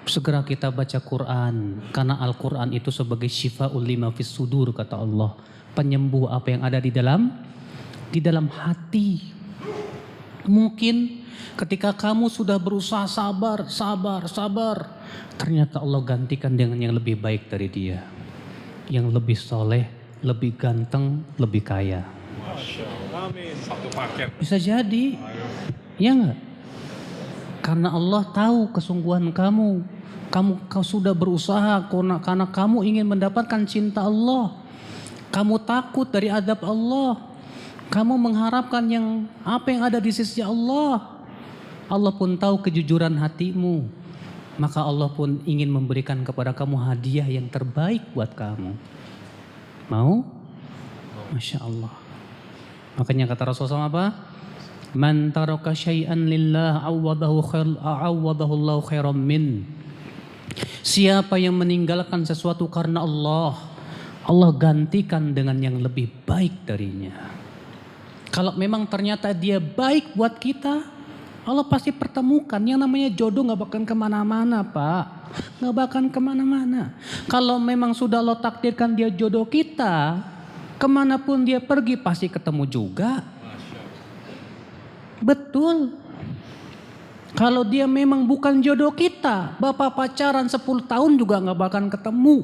Segera kita baca Quran, karena Al-Quran itu sebagai syifa'ul lima fis sudur, kata Allah, penyembuh apa yang ada di dalam hati. Mungkin ketika kamu sudah berusaha sabar, ternyata Allah gantikan dengan yang lebih baik dari dia, yang lebih soleh, lebih ganteng, lebih kaya. Satu paket. Bisa jadi, ya enggak? Karena Allah tahu kesungguhan kamu. Kau sudah berusaha karena kamu ingin mendapatkan cinta Allah. Kamu takut dari adab Allah. Kamu mengharapkan apa yang ada di sisi Allah. Allah pun tahu kejujuran hatimu. Maka Allah pun ingin memberikan kepada kamu hadiah yang terbaik buat kamu. Mau? Masya Allah. Makanya kata Rasulullah apa? Man taraka syai'an lillah awwadahu Allah khairan min. Siapa yang meninggalkan sesuatu karena Allah, Allah gantikan dengan yang lebih baik darinya. Kalau memang ternyata dia baik buat kita, Allah pasti pertemukan. Yang namanya jodoh gak bakal kemana-mana, Pak. Gak bakal kemana-mana. Kalau memang sudah Allah takdirkan dia jodoh kita, kemanapun dia pergi pasti ketemu juga. Betul. Kalau dia memang bukan jodoh kita, bapak pacaran 10 tahun juga gak bakal ketemu.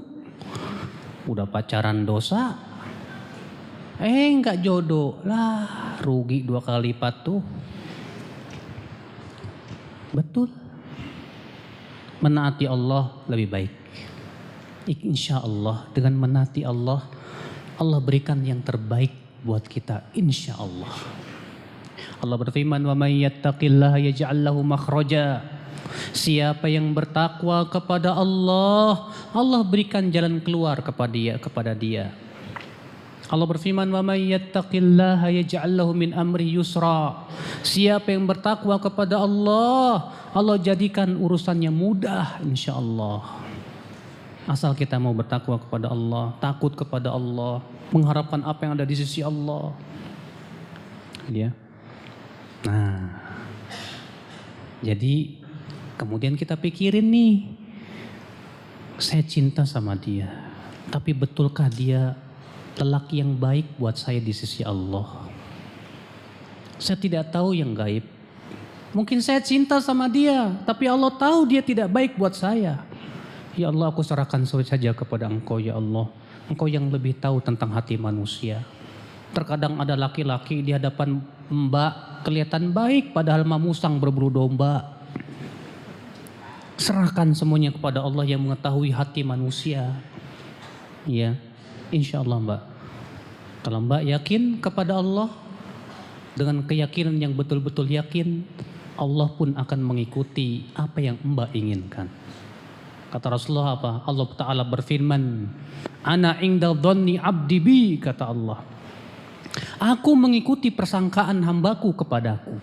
Udah pacaran dosa, gak jodoh. Lah, rugi 2 kali lipat tuh. Betul. Menaati Allah lebih baik. Insya Allah dengan menaati Allah, Allah berikan yang terbaik buat kita, insya Allah. Allah berfirman, wa may yattaqillaha yaj'al lahu makhraja. Siapa yang bertakwa kepada Allah, Allah berikan jalan keluar kepada dia. Allah berfirman, wa may yattaqillaha yaj'al lahu min amri yusra. Siapa yang bertakwa kepada Allah, Allah jadikan urusannya mudah, insya Allah. Asal kita mau bertakwa kepada Allah, takut kepada Allah, mengharapkan apa yang ada di sisi Allah. Ya. Nah, jadi kemudian kita pikirin nih, saya cinta sama dia, tapi betulkah dia lelaki yang baik buat saya di sisi Allah? Saya tidak tahu yang gaib. Mungkin saya cinta sama dia, tapi Allah tahu dia tidak baik buat saya. Ya Allah, aku serahkan saja kepada Engkau, ya Allah. Engkau yang lebih tahu tentang hati manusia. Terkadang ada laki-laki di hadapan mbak kelihatan baik, padahal mamusang berburu domba. Serahkan semuanya kepada Allah yang mengetahui hati manusia. Ya, insya Allah mbak. Kalau mbak yakin kepada Allah, dengan keyakinan yang betul-betul yakin, Allah pun akan mengikuti apa yang mbak inginkan. Kata Rasulullah apa? Allah Ta'ala berfirman, Ana inda dhanni abdi bi, kata Allah. Aku mengikuti persangkaan hambaku kepadaku.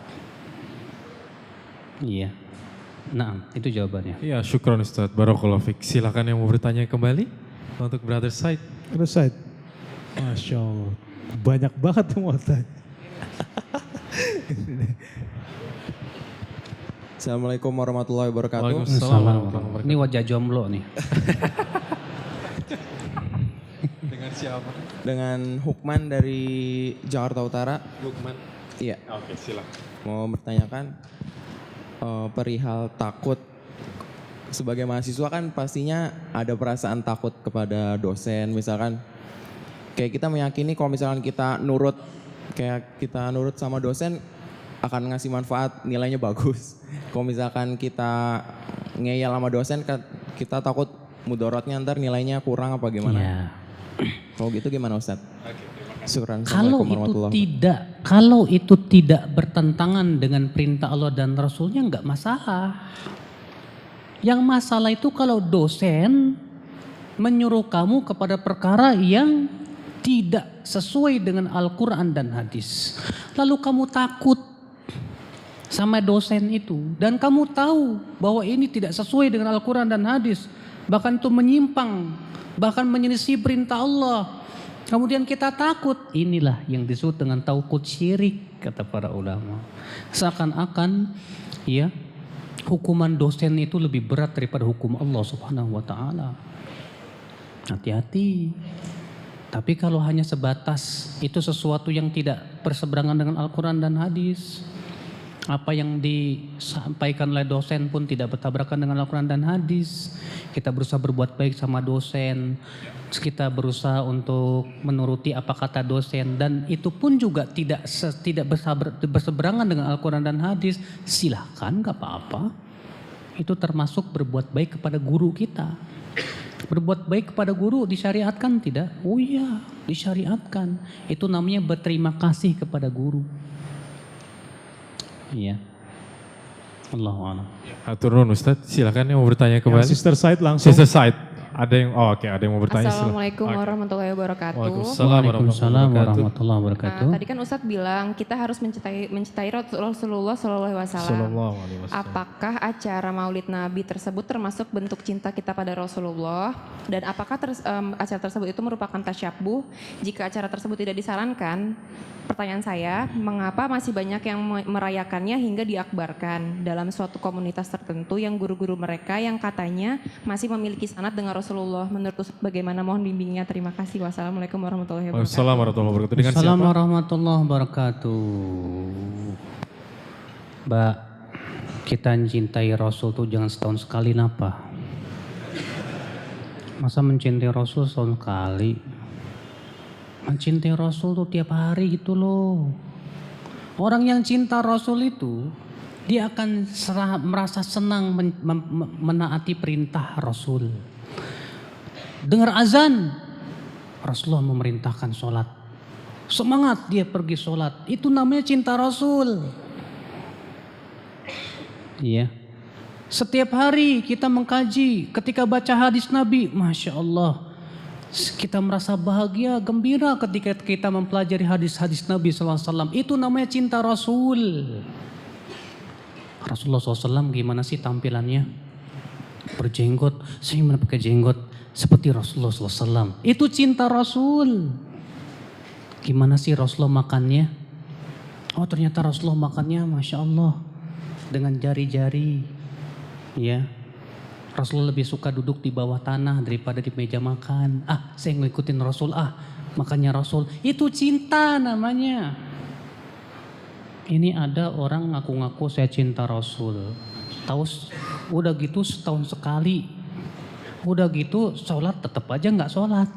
Iya. Nah, itu jawabannya. Iya, syukron Ustaz. Barakallahu fiik. Silakan yang mau bertanya kembali untuk Brother Said. Brother Said. Masya Allah. Banyak banget tuh mau tanya. Assalamualaikum warahmatullahi wabarakatuh. Waalaikumsalam warahmatullahi wabarakatuh. Ini wajah jomblo nih. Dengan siapa? Dengan Hukman dari Jakarta Utara. Lukman. Iya, Oke, silakan. mau bertanyakan perihal takut. Sebagai mahasiswa kan pastinya ada perasaan takut kepada dosen, misalkan kayak kita meyakini kalau misalkan kita nurut kayak kita nurut sama dosen akan ngasih manfaat, nilainya bagus. Kalau misalkan kita ngeyel sama dosen, kita takut mudorotnya ntar nilainya kurang apa gimana. Ya. Kalau gitu gimana Ustadz? Syukran. Kalau itu tidak bertentangan dengan perintah Allah dan Rasulnya nggak masalah. Yang masalah itu kalau dosen menyuruh kamu kepada perkara yang tidak sesuai dengan Al-Quran dan hadis. Lalu kamu takut sama dosen itu dan kamu tahu bahwa ini tidak sesuai dengan Al-Quran dan hadis, bahkan itu menyimpang, bahkan menyelisih perintah Allah. Kemudian kita takut, inilah yang disebut dengan taukut syirik kata para ulama. Seakan-akan ya hukuman dosen itu lebih berat daripada hukum Allah Subhanahu wa taala. Hati-hati. Tapi kalau hanya sebatas itu sesuatu yang tidak berseberangan dengan Al-Quran dan hadis, apa yang disampaikan oleh dosen pun tidak bertabrakan dengan Al-Quran dan hadis, kita berusaha berbuat baik sama dosen, kita berusaha untuk menuruti apa kata dosen, dan itu pun juga tidak berseberangan dengan Al-Quran dan hadis, silahkan, gak apa-apa. Itu termasuk berbuat baik kepada guru kita. Berbuat baik kepada guru disyariatkan tidak? Oh iya, disyariatkan. Itu namanya berterima kasih kepada guru. Iya. Allahu a'lam. Atur nuhun Ustadz, silakan yang mau bertanya kembali. Sister Said langsung. Sister Said, ada yang ada yang mau bertanya. Assalamualaikum Silakan. warahmatullahi wabarakatuh. Waalaikumsalam warahmatullahi wabarakatuh. Tadi kan Ustadz bilang kita harus mencintai Rasulullah Sallallahu Alaihi Wasallam. Apakah acara Maulid Nabi tersebut termasuk bentuk cinta kita pada Rasulullah? Dan apakah acara tersebut itu merupakan tasyabuh? Jika acara tersebut tidak disarankan, pertanyaan saya, mengapa masih banyak yang merayakannya hingga diakbarkan dalam suatu komunitas tertentu yang guru-guru mereka yang katanya masih memiliki sanad dengan Rasulullah? Menurut Ustaz bagaimana? Mohon bimbingnya. Terima kasih. Wassalamualaikum warahmatullahi wabarakatuh. Waalaikumsalam warahmatullahi wabarakatuh. Dengan siapa? Assalamualaikum warahmatullahi wabarakatuh. Mbak, kita mencintai Rasul tuh jangan setahun sekali napa? Masa mencintai Rasul setahun sekali? Mencintai Rasul tuh tiap hari gitu loh. Orang yang cinta Rasul itu dia akan merasa senang menaati perintah Rasul. Dengar azan, Rasulullah memerintahkan sholat. Semangat dia pergi sholat. Itu namanya cinta Rasul. Iya. Setiap hari kita mengkaji, ketika baca hadis Nabi, Masya Allah. Kita merasa bahagia, gembira ketika kita mempelajari hadis-hadis Nabi SAW. Itu namanya cinta Rasul. Rasulullah SAW gimana sih tampilannya? Berjenggot, saya mana pakai jenggot seperti Rasulullah SAW. Itu cinta Rasul. Gimana sih Rasulullah makannya? Oh ternyata Rasulullah makannya Masya Allah dengan jari-jari. Ya. Rasulullah lebih suka duduk di bawah tanah daripada di meja makan. Saya ngikutin Rasul, makannya Rasul. Itu cinta namanya. Ini ada orang ngaku-ngaku saya cinta Rasul. Udah gitu setahun sekali. Udah gitu sholat tetap aja gak sholat.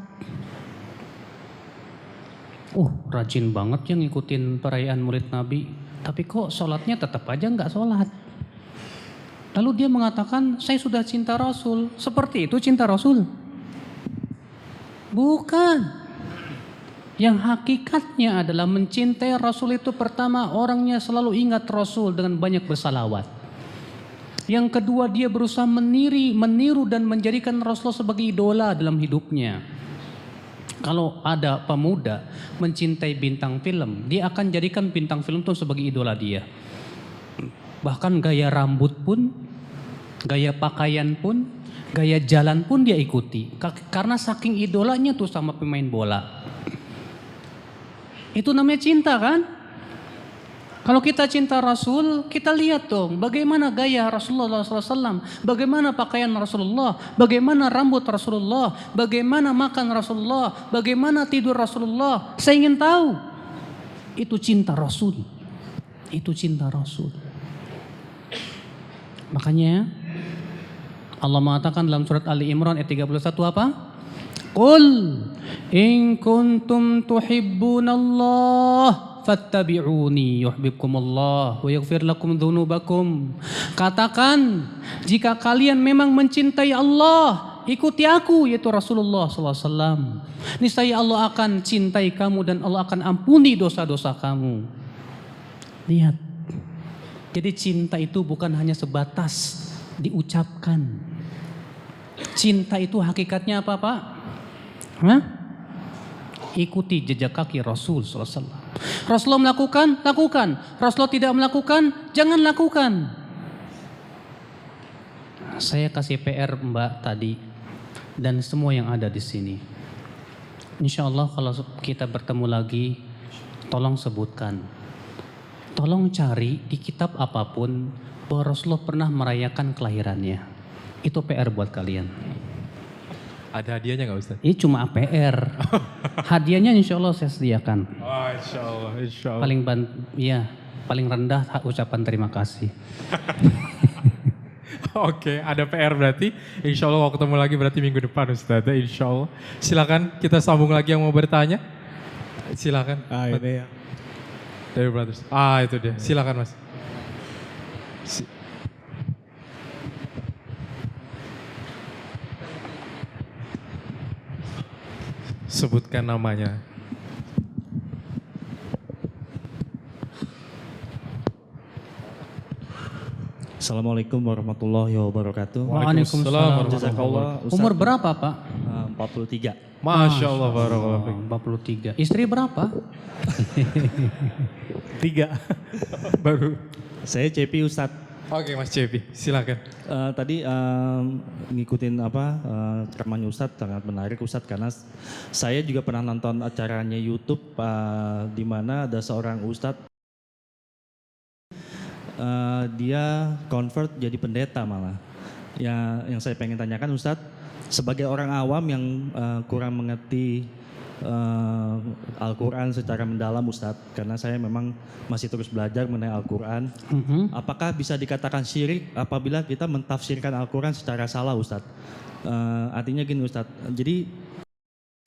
Rajin banget yang ngikutin perayaan Maulid Nabi. Tapi kok sholatnya tetap aja gak sholat. Lalu dia mengatakan, saya sudah cinta Rasul. Seperti itu cinta Rasul? Bukan. Yang hakikatnya adalah mencintai Rasul itu pertama, orangnya selalu ingat Rasul dengan banyak bersalawat. Yang kedua, dia berusaha meniru dan menjadikan Rasul sebagai idola dalam hidupnya. Kalau ada pemuda mencintai bintang film, dia akan jadikan bintang film itu sebagai idola dia. Bahkan gaya rambut pun, gaya pakaian pun, gaya jalan pun dia ikuti. Karena saking idolanya tuh sama pemain bola. Itu namanya cinta kan? Kalau kita cinta Rasul, kita lihat dong bagaimana gaya Rasulullah SAW, bagaimana pakaian Rasulullah, bagaimana rambut Rasulullah, bagaimana makan Rasulullah, bagaimana tidur Rasulullah. Saya ingin tahu. Itu cinta Rasul. Itu cinta Rasul. Makanya Allah mengatakan dalam surat Ali Imran ayat 31 apa? Qul in kuntum tuhibbunallah fattabi'uni yuhibbukumullah wa yaghfir lakum dzunubakum. Katakan, jika kalian memang mencintai Allah, ikuti aku, yaitu Rasulullah SAW. Niscaya Allah akan cintai kamu dan Allah akan ampuni dosa-dosa kamu. Lihat. Jadi cinta itu bukan hanya sebatas diucapkan. Cinta itu hakikatnya apa, Pak? Hah? Ikuti jejak kaki Rasul SAW. Rasulullah melakukan, lakukan. Rasulullah tidak melakukan, jangan lakukan. Saya kasih PR Mbak tadi dan semua yang ada di sini. Insya Allah kalau kita bertemu lagi, tolong sebutkan. Tolong cari di kitab apapun bahwa Rasulullah pernah merayakan kelahirannya. Itu PR buat kalian. Ada hadiahnya nggak Ustaz? Ini cuma PR. Hadiahnya insya Allah saya sediakan. Oh, insya Allah, insya Allah. Paling rendah ucapan terima kasih. Oke, ada PR berarti. Insya Allah kalau ketemu lagi berarti minggu depan Ustaz. Insya Allah. Silakan kita sambung lagi yang mau bertanya. Silakan. Ini ya. Dari Brothers. Itu dia. Silakan Mas. Sebutkan namanya. Assalamualaikum warahmatullahi wabarakatuh. Waalaikumsalam. Jazakallah. Ustaz. Umur berapa Pak? 43. Masya Allah, barakallah. 43. Istri berapa? 3. Baru. Saya CP Ustadz. Oke Mas Cepi, silakan. Tadi ngikutin ceramahnya Ustadz sangat menarik Ustadz karena saya juga pernah nonton acaranya YouTube di mana ada seorang Ustadz dia convert jadi pendeta malah. Yang saya pengen tanyakan Ustadz, sebagai orang awam yang kurang mengerti Al-Quran secara mendalam Ustadz, karena saya memang masih terus belajar mengenai Al-Quran. Apakah bisa dikatakan syirik apabila kita mentafsirkan Al-Quran secara salah Ustadz? Artinya gini Ustadz, jadi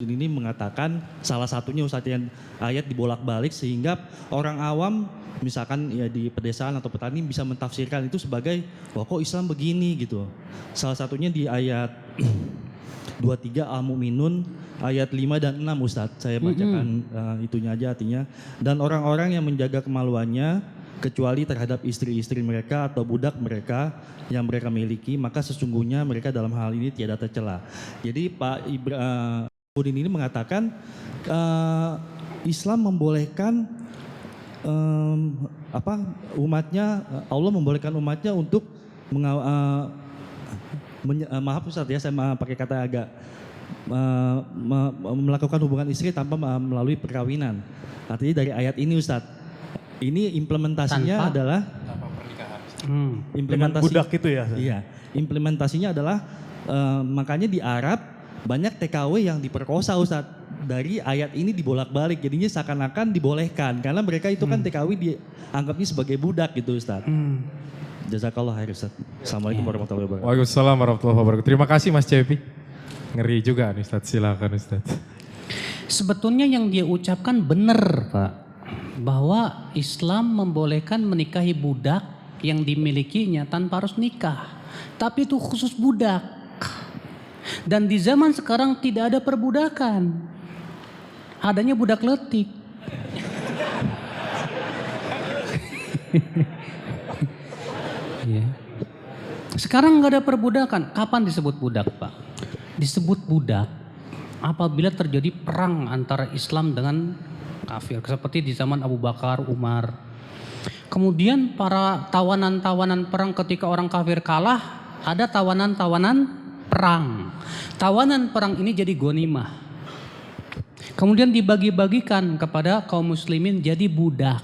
ini mengatakan salah satunya Ustadz yang ayat dibolak-balik sehingga orang awam misalkan ya di pedesaan atau petani bisa mentafsirkan itu sebagai wah kok Islam begini gitu. Salah satunya di ayat 23 Al-Mu'minun ayat 5 dan 6 Ustadz. Saya bacakan itunya aja artinya. Dan orang-orang yang menjaga kemaluannya kecuali terhadap istri-istri mereka atau budak mereka yang mereka miliki, maka sesungguhnya mereka dalam hal ini tiada tercela. Jadi Pak Udin ini mengatakan Islam membolehkan umatnya, Allah membolehkan umatnya untuk maaf Ustaz ya, saya pakai kata agak melakukan hubungan istri tanpa melalui perkawinan. Artinya dari ayat ini Ustaz, ini implementasinya adalah implementasi budak itu ya. Iya, implementasinya adalah makanya di Arab banyak TKW yang diperkosa Ustaz. Dari ayat ini dibolak-balik, jadinya seakan-akan dibolehkan karena mereka itu kan TKW dianggapnya sebagai budak gitu Ustaz. Jazakallah khair Ustaz. Assalamualaikum warahmatullahi wabarakatuh. Waalaikumsalam warahmatullahi wabarakatuh. Terima kasih Mas Cepi. Ngeri juga nih Ustaz, silakan Ustaz. Sebetulnya yang dia ucapkan benar Pak, bahwa Islam membolehkan menikahi budak yang dimilikinya tanpa harus nikah. Tapi itu khusus budak. Dan di zaman sekarang tidak ada perbudakan. Adanya budak letik. Ya. Sekarang nggak ada perbudakan. Kapan disebut budak Pak? Disebut budak apabila terjadi perang antara Islam dengan kafir. Seperti di zaman Abu Bakar, Umar. Kemudian para tawanan-tawanan perang ketika orang kafir kalah, ada tawanan-tawanan perang. Tawanan perang ini jadi ghanimah. Kemudian dibagi-bagikan kepada kaum muslimin jadi budak.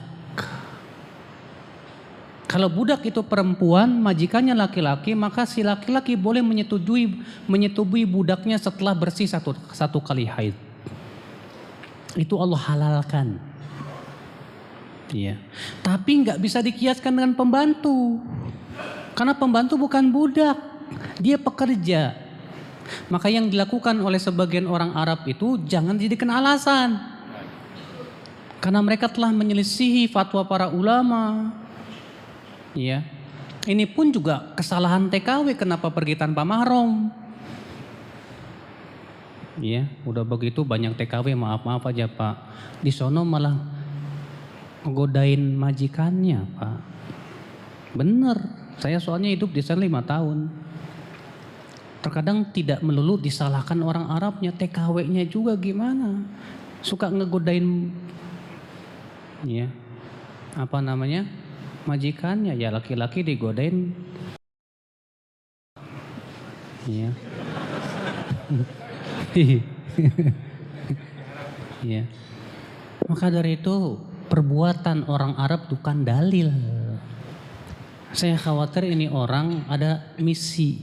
Kalau budak itu perempuan, majikannya laki-laki, maka si laki-laki boleh menyetubui budaknya setelah bersih satu kali haid. Itu Allah halalkan. Iya. Tapi nggak bisa dikiaskan dengan pembantu. Karena pembantu bukan budak, dia pekerja. Maka yang dilakukan oleh sebagian orang Arab itu jangan dijadikan alasan. Karena mereka telah menyelisihi fatwa para ulama. Ya. Ini pun juga kesalahan TKW kenapa pergi tanpa mahram. Ya, udah begitu banyak TKW maaf aja Pak. Di sono malah ngegodain majikannya Pak. Bener, saya soalnya hidup di sana 5 tahun. Terkadang tidak melulu disalahkan orang Arabnya, TKW-nya juga gimana. Suka ngegodain ya, apa namanya, majikannya, ya laki-laki digodain ya. Ya. Maka dari itu perbuatan orang Arab bukan dalil. Saya khawatir ini orang ada misi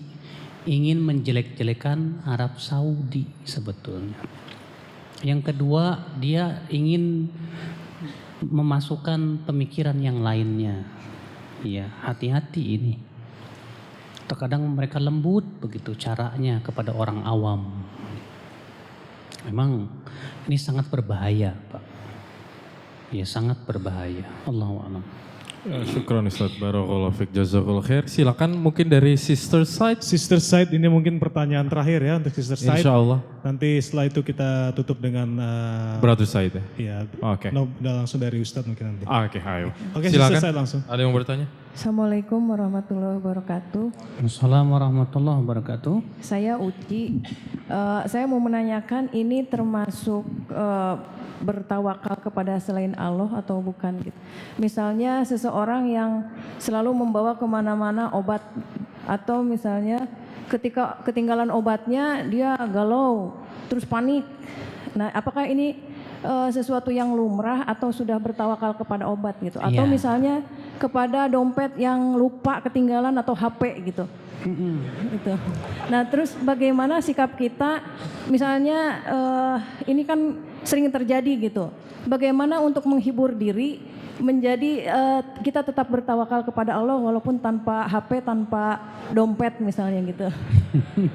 ingin menjelek-jelekan Arab Saudi sebetulnya. Yang kedua, dia ingin memasukkan pemikiran yang lainnya. Ya, hati-hati ini. Terkadang mereka lembut begitu caranya kepada orang awam. Memang ini sangat berbahaya, Pak. Ya, sangat berbahaya. Allahu a'lam. Syukran Ustaz, barakallahu fiik, jazakallahu khair. Silakan mungkin dari sister side. Sister side ini mungkin pertanyaan terakhir ya untuk sister side. Insya Allah. Nanti setelah itu kita tutup dengan Brother side ya? Iya. Oke. No, udah langsung dari Ustadz mungkin nanti. Oke, ayo. Oke, Silakan. sister side langsung. Ada yang mau bertanya? Assalamualaikum warahmatullahi wabarakatuh. Assalamualaikum warahmatullahi wabarakatuh. Saya Uci. Saya mau menanyakan ini termasuk bertawakal kepada selain Allah atau bukan gitu. Misalnya seseorang yang selalu membawa kemana-mana obat atau misalnya ketika ketinggalan obatnya dia galau terus panik. Nah, apakah ini sesuatu yang lumrah atau sudah bertawakal kepada obat gitu? Atau misalnya kepada dompet yang lupa ketinggalan atau HP gitu. Gitu. Nah, terus bagaimana sikap kita misalnya ini kan sering terjadi gitu. Bagaimana untuk menghibur diri menjadi kita tetap bertawakal kepada Allah walaupun tanpa HP, tanpa dompet misalnya gitu.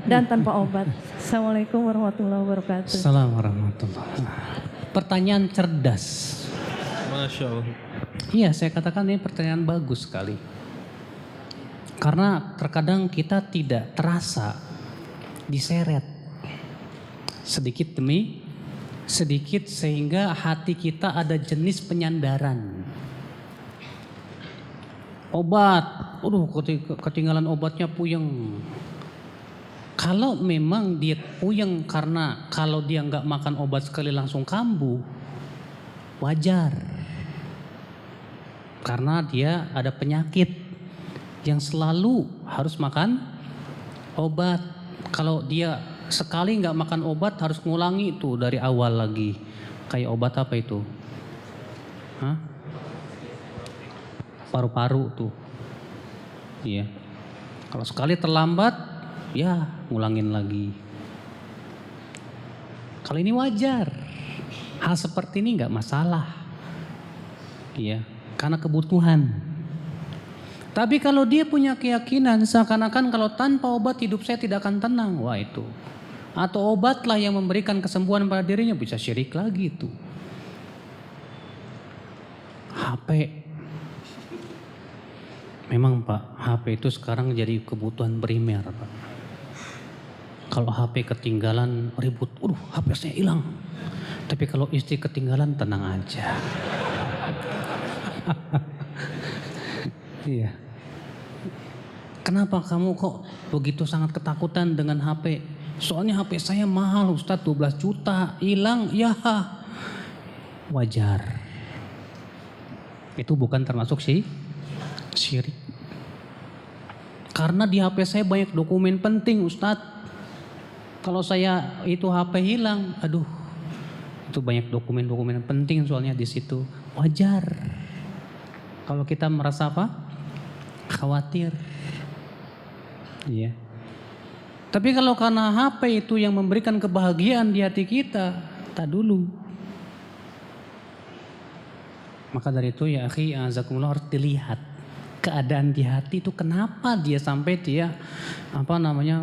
Dan tanpa obat. Assalamualaikum warahmatullahi wabarakatuh. Assalamualaikum warahmatullahi wabarakatuh. Pertanyaan cerdas. Masya Allah. Iya, saya katakan ini pertanyaan bagus sekali. Karena terkadang kita tidak terasa diseret sedikit demi sedikit sehingga hati kita ada jenis penyandaran. Obat, ketinggalan obatnya puyeng. Kalau memang dia puyeng karena kalau dia nggak makan obat sekali langsung kambuh, wajar. Karena dia ada penyakit yang selalu harus makan obat. Kalau dia sekali nggak makan obat harus ngulangi itu dari awal lagi. Kayak obat apa itu? Hah? Paru-paru tuh. Iya. Kalau sekali terlambat, ya ngulangin lagi. Kalau ini wajar. Hal seperti ini nggak masalah. Iya, karena kebutuhan. Tapi kalau dia punya keyakinan seakan-akan kalau tanpa obat hidup saya tidak akan tenang, wah itu. Atau obatlah yang memberikan kesembuhan pada dirinya, bisa syirik lagi itu. HP. Memang Pak, HP itu sekarang jadi kebutuhan primer Pak. Kalau HP ketinggalan ribut, HP saya hilang. Tapi kalau istri ketinggalan tenang aja. Iya. Kenapa kamu kok begitu sangat ketakutan dengan HP? Soalnya HP saya mahal Ustadz, 12 juta, hilang, ya wajar. Itu bukan termasuk syirik. Karena di HP saya banyak dokumen penting Ustadz. Kalau saya itu HP hilang, aduh, itu banyak dokumen-dokumen penting soalnya di situ. Wajar. Kalau kita merasa apa? Khawatir. Iya. Tapi kalau karena HP itu yang memberikan kebahagiaan di hati kita, tak dulu. Maka dari itu ya akhi, azakumullah, harus dilihat keadaan di hati itu kenapa dia sampai dia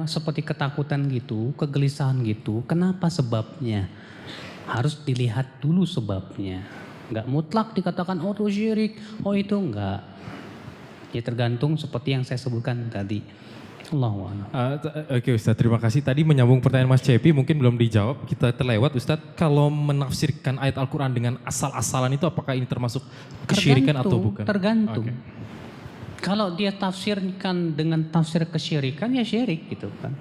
seperti ketakutan gitu, kegelisahan gitu. Kenapa sebabnya? Harus dilihat dulu sebabnya. Nggak mutlak dikatakan oh itu syirik, oh itu enggak. Ya tergantung seperti yang saya sebutkan tadi. Allahu a'lam. Oke Ustadz, terima kasih. Tadi menyambung pertanyaan Mas Cepi, mungkin belum dijawab, kita terlewat Ustadz. Kalau menafsirkan ayat Al-Quran dengan asal-asalan itu apakah ini termasuk kesyirikan atau bukan? Tergantung. Oke. Kalau dia tafsirkan dengan tafsir kesyirikan ya syirik gitu kan.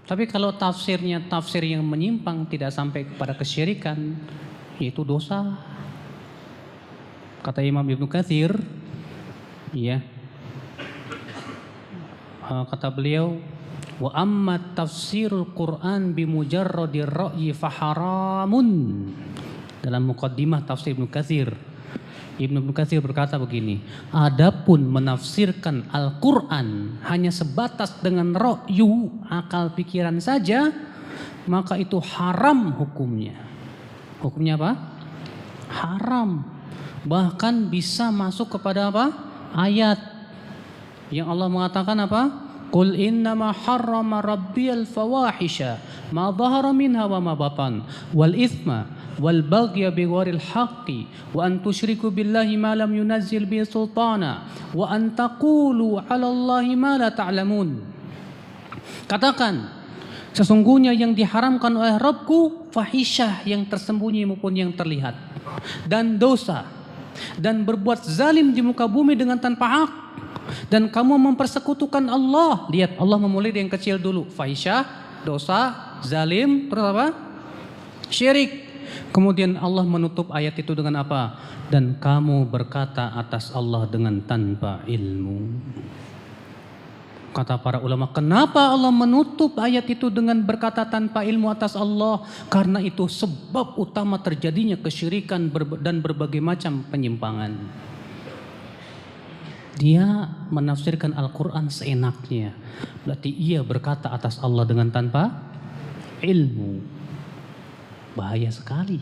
Tapi kalau tafsirnya tafsir yang menyimpang tidak sampai kepada kesyirikan, yaitu dosa. Kata Imam Ibnu Katsir, ya. Kata beliau, wa amma tafsirul Quran bi mujarradir ra'yi faharamun. Dalam muqaddimah tafsir Ibnu Katsir, Ibnu Katsir berkata begini, adapun menafsirkan Al-Quran hanya sebatas dengan ra'yu, akal pikiran saja, maka itu haram hukumnya. Hukumnya apa? Haram. Bahkan bisa masuk kepada apa? Ayat yang Allah mengatakan apa? Qul innama harrama rabbiyal fawahisha ma dhahara minha wa ma batan wal ithma wal baghya bighairil haqqi wa an tusyriku billahi ma lam yunazzil bihi sultana wa an taqulu 'ala Allahi ma la ta'lamun. Katakan, sesungguhnya yang diharamkan oleh Rabbku fahisyah yang tersembunyi maupun yang terlihat, dan dosa, dan berbuat zalim di muka bumi dengan tanpa hak, dan kamu mempersekutukan Allah. Lihat, Allah memulai dari yang kecil dulu. Fahisyah, dosa, zalim, terus apa? Syirik. Kemudian Allah menutup ayat itu dengan apa? Dan kamu berkata atas Allah dengan tanpa ilmu. Kata para ulama, kenapa Allah menutup ayat itu dengan berkata tanpa ilmu atas Allah? Karena itu sebab utama terjadinya kesyirikan dan berbagai macam penyimpangan. Dia menafsirkan Al-Quran seenaknya. Berarti ia berkata atas Allah dengan tanpa ilmu. Bahaya sekali.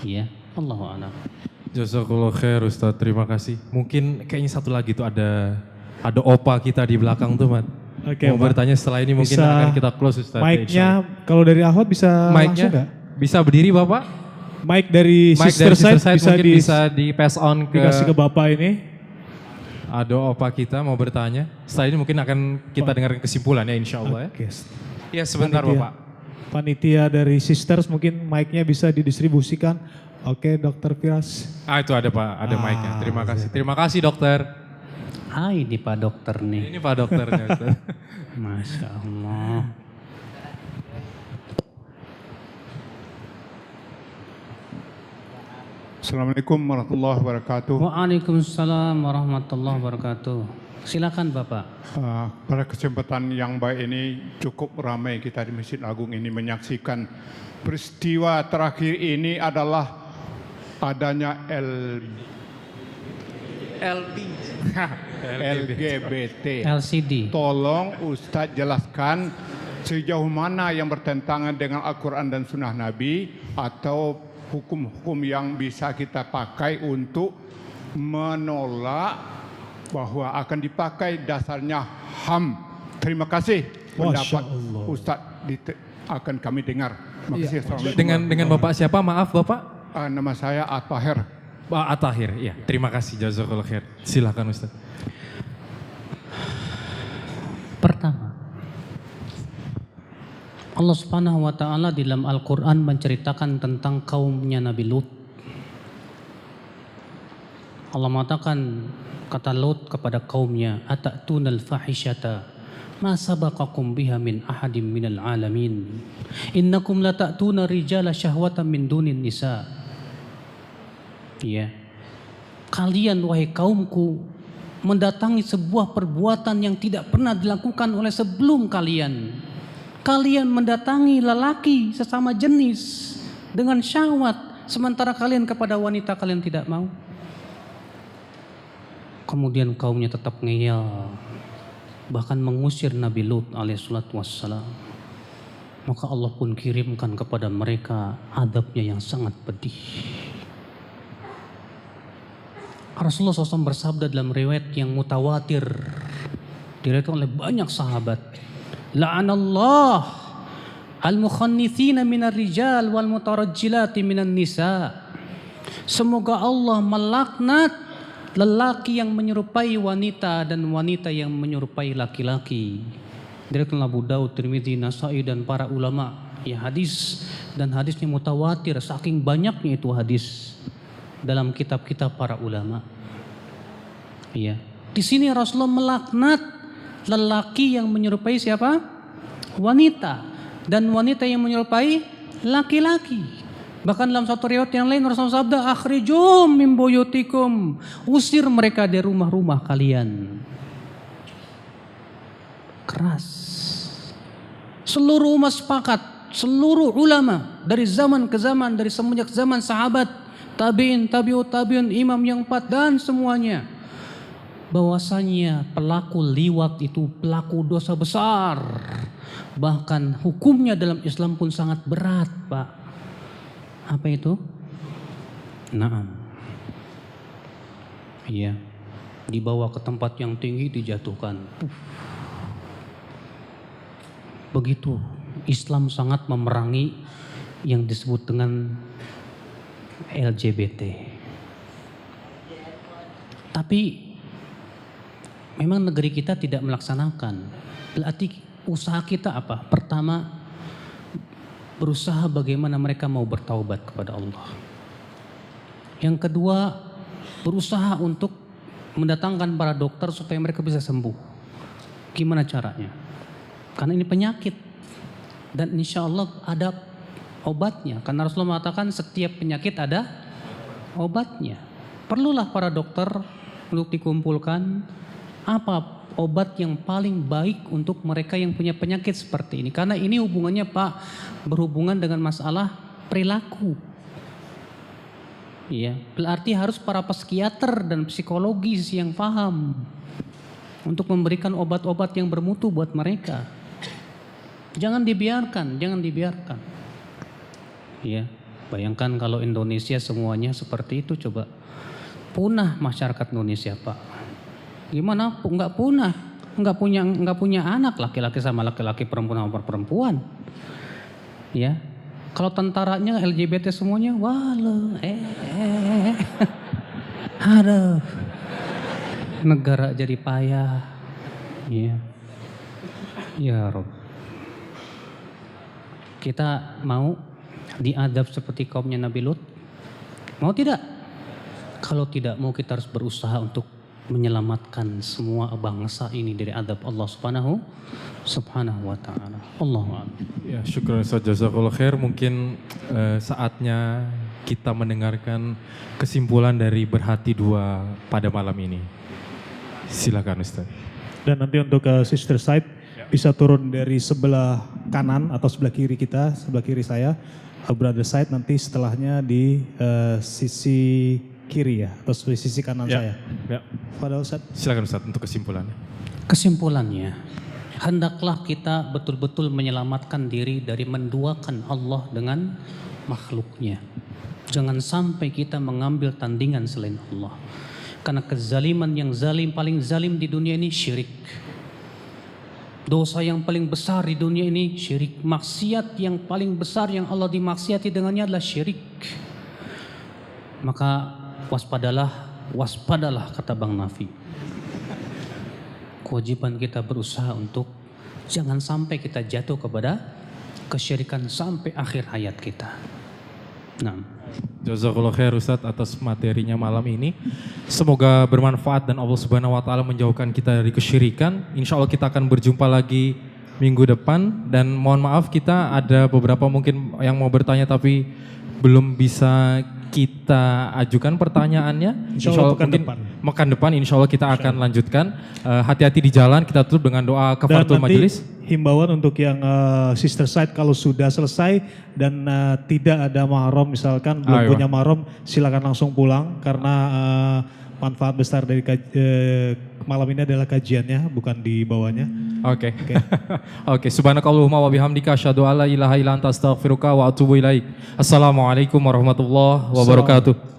Ya, Allahu a'lam. Jazakallah khair Ustadz, terima kasih. Mungkin kayaknya satu lagi tuh ada opa kita di belakang tuh, Mat. Oke, mau bertanya setelah ini mungkin akan kita close Ustadz. Mic-nya kalau dari Ahwat bisa langsung nggak? Bisa berdiri Bapak? Mic dari Sister Side bisa di pass on ke dikasih ke Bapak ini. Ada opa kita mau bertanya. Setelah ini mungkin akan kita dengarkan kesimpulan ya insya Allah Oke. Ya sebentar Bapak. Panitia dari Sisters mungkin mic-nya bisa didistribusikan. Oke, Dokter Firas. Itu ada Pak, ada mic-nya. Terima kasih. Terima kasih dokter. Ini Pak Dokter nih. Ini Pak dokternya. Masya Allah. Assalamualaikum warahmatullahi wabarakatuh. Waalaikumsalam warahmatullahi wabarakatuh. Silakan Bapak. Pada kesempatan yang baik ini cukup ramai kita di Masjid Agung ini menyaksikan peristiwa terakhir ini adalah adanya LGBT. LCD. Tolong Ustadz jelaskan sejauh mana yang bertentangan dengan Al-Quran dan Sunnah Nabi atau hukum-hukum yang bisa kita pakai untuk menolak bahwa akan dipakai dasarnya HAM. Terima kasih pendapat Ustadz akan kami dengar. Terima kasih. Dengan Bapak siapa? Maaf Bapak. Nama saya At-Tahir. Pak At-Tahir, ya. Terima kasih. Jazakallah khair. Silakan Ustadz. Pertama, Allah Subhanahu wa taala di dalam Al-Qur'an menceritakan tentang kaumnya Nabi Lut. Allah mengatakan, kata Lut kepada kaumnya, "Atatuna al-fahisyata ma sabaqakum biha min ahadim minal alamin. Innakum latatuna rijala syahwatan min dunin nisa." Ya. Kalian wahai kaumku mendatangi sebuah perbuatan yang tidak pernah dilakukan oleh sebelum kalian. Kalian mendatangi lelaki sesama jenis dengan syahwat, sementara kalian kepada wanita kalian tidak mau. Kemudian kaumnya tetap ngeyel, bahkan mengusir Nabi Lut alaihissalatu wassalam. Maka Allah pun kirimkan kepada mereka adabnya yang sangat pedih. Rasulullah SAW bersabda dalam riwayat yang mutawatir, diriwayatkan oleh banyak sahabat, la'anallah al-mukhannithina minar rijal wal mutarajjilati minan nisa. Semoga Allah melaknat lelaki yang menyerupai wanita dan wanita yang menyerupai laki-laki. Diriwayatkan Abu Daud, Tirmidzi, Nasai dan para ulama. Ya, hadis dan hadisnya mutawatir, saking banyaknya itu hadis dalam kitab-kitab para ulama. Iya. Di sini Rasulullah melaknat lelaki yang menyerupai siapa? Wanita, dan wanita yang menyerupai laki-laki. Bahkan dalam satu riwayat yang lain Rasulullah sabda, akhrijum min buyutikum, usir mereka dari rumah-rumah kalian. Keras. Seluruh umat sepakat, seluruh ulama dari zaman ke zaman, dari semenjak zaman sahabat, tabi'in, tabi'ut tabi'in, imam yang 4 dan semuanya, bahwasanya pelaku liwat itu pelaku dosa besar. Bahkan hukumnya dalam Islam pun sangat berat, Pak. Apa itu? Naam. Iya. Dibawa ke tempat yang tinggi, dijatuhkan. Begitu. Islam sangat memerangi yang disebut dengan LGBT. Tapi memang negeri kita tidak melaksanakan. Berarti usaha kita apa? Pertama, berusaha bagaimana mereka mau bertaubat kepada Allah. Yang kedua, berusaha untuk mendatangkan para dokter supaya mereka bisa sembuh. Gimana caranya? Karena ini penyakit dan insya Allah ada obatnya. Karena Rasulullah mengatakan setiap penyakit ada obatnya. Perlulah para dokter untuk dikumpulkan apa obat yang paling baik untuk mereka yang punya penyakit seperti ini. Karena ini hubungannya Pak berhubungan dengan masalah perilaku. Iya, berarti harus para psikiater dan psikologis yang paham untuk memberikan obat-obat yang bermutu buat mereka. Jangan dibiarkan, jangan dibiarkan. Iya, bayangkan kalau Indonesia semuanya seperti itu, coba. Punah masyarakat Indonesia, Pak. Gimana? Enggak punah, enggak punya anak, laki-laki sama laki-laki, perempuan sama perempuan. Ya, kalau tentaranya LGBT semuanya, walau, aduh, negara jadi payah. Ya, ya Rob. Kita mau diadab seperti kaumnya Nabi Lut? Mau tidak? Kalau tidak mau, kita harus berusaha untuk menyelamatkan semua bangsa ini dari adab Allah subhanahu wa ta'ala. Allahu a'lam. Ya, syukran Ustaz, jazakallah khair. Mungkin saatnya kita mendengarkan kesimpulan dari Berhati Dua pada malam ini. Silakan Ustaz. Dan nanti untuk Sister Side bisa turun dari sebelah kanan atau sebelah kiri kita, sebelah kiri saya. Brother Side nanti setelahnya di sisi kiri ya, atau sisi kanan saya. Ya. Pada Ustaz. Silakan Ustaz untuk kesimpulannya. Kesimpulannya, hendaklah kita betul-betul menyelamatkan diri dari menduakan Allah dengan makhluknya. Jangan sampai kita mengambil tandingan selain Allah. Karena kezaliman yang zalim, paling zalim di dunia ini syirik. Dosa yang paling besar di dunia ini syirik. Maksiat yang paling besar yang Allah dimaksiati dengannya adalah syirik. Maka waspadalah kata Bang Nafi. Kewajiban kita berusaha untuk jangan sampai kita jatuh kepada kesyirikan sampai akhir hayat kita. Nah, jazakallah khair Ustaz atas materinya malam ini. Semoga bermanfaat dan Allah Subhanahu wa taala menjauhkan kita dari kesyirikan. Insya Allah kita akan berjumpa lagi minggu depan, dan mohon maaf kita ada beberapa mungkin yang mau bertanya tapi belum bisa kita ajukan pertanyaannya. Insya Allah pekan depan insya Allah kita akan lanjutkan. Hati-hati di jalan, kita tutup dengan doa kafaratul majelis. Himbauan untuk yang Sister Side, kalau sudah selesai dan tidak ada mahram, misalkan belum punya mahram, silakan langsung pulang karena manfaat besar dari malam ini adalah kajiannya, bukan di bawahnya. Oke. Oke. Subhanakallahumma wa bihamdika asyhadu alla ilaha illa anta astaghfiruka wa atubu ilaik. Assalamualaikum warahmatullahi wabarakatuh.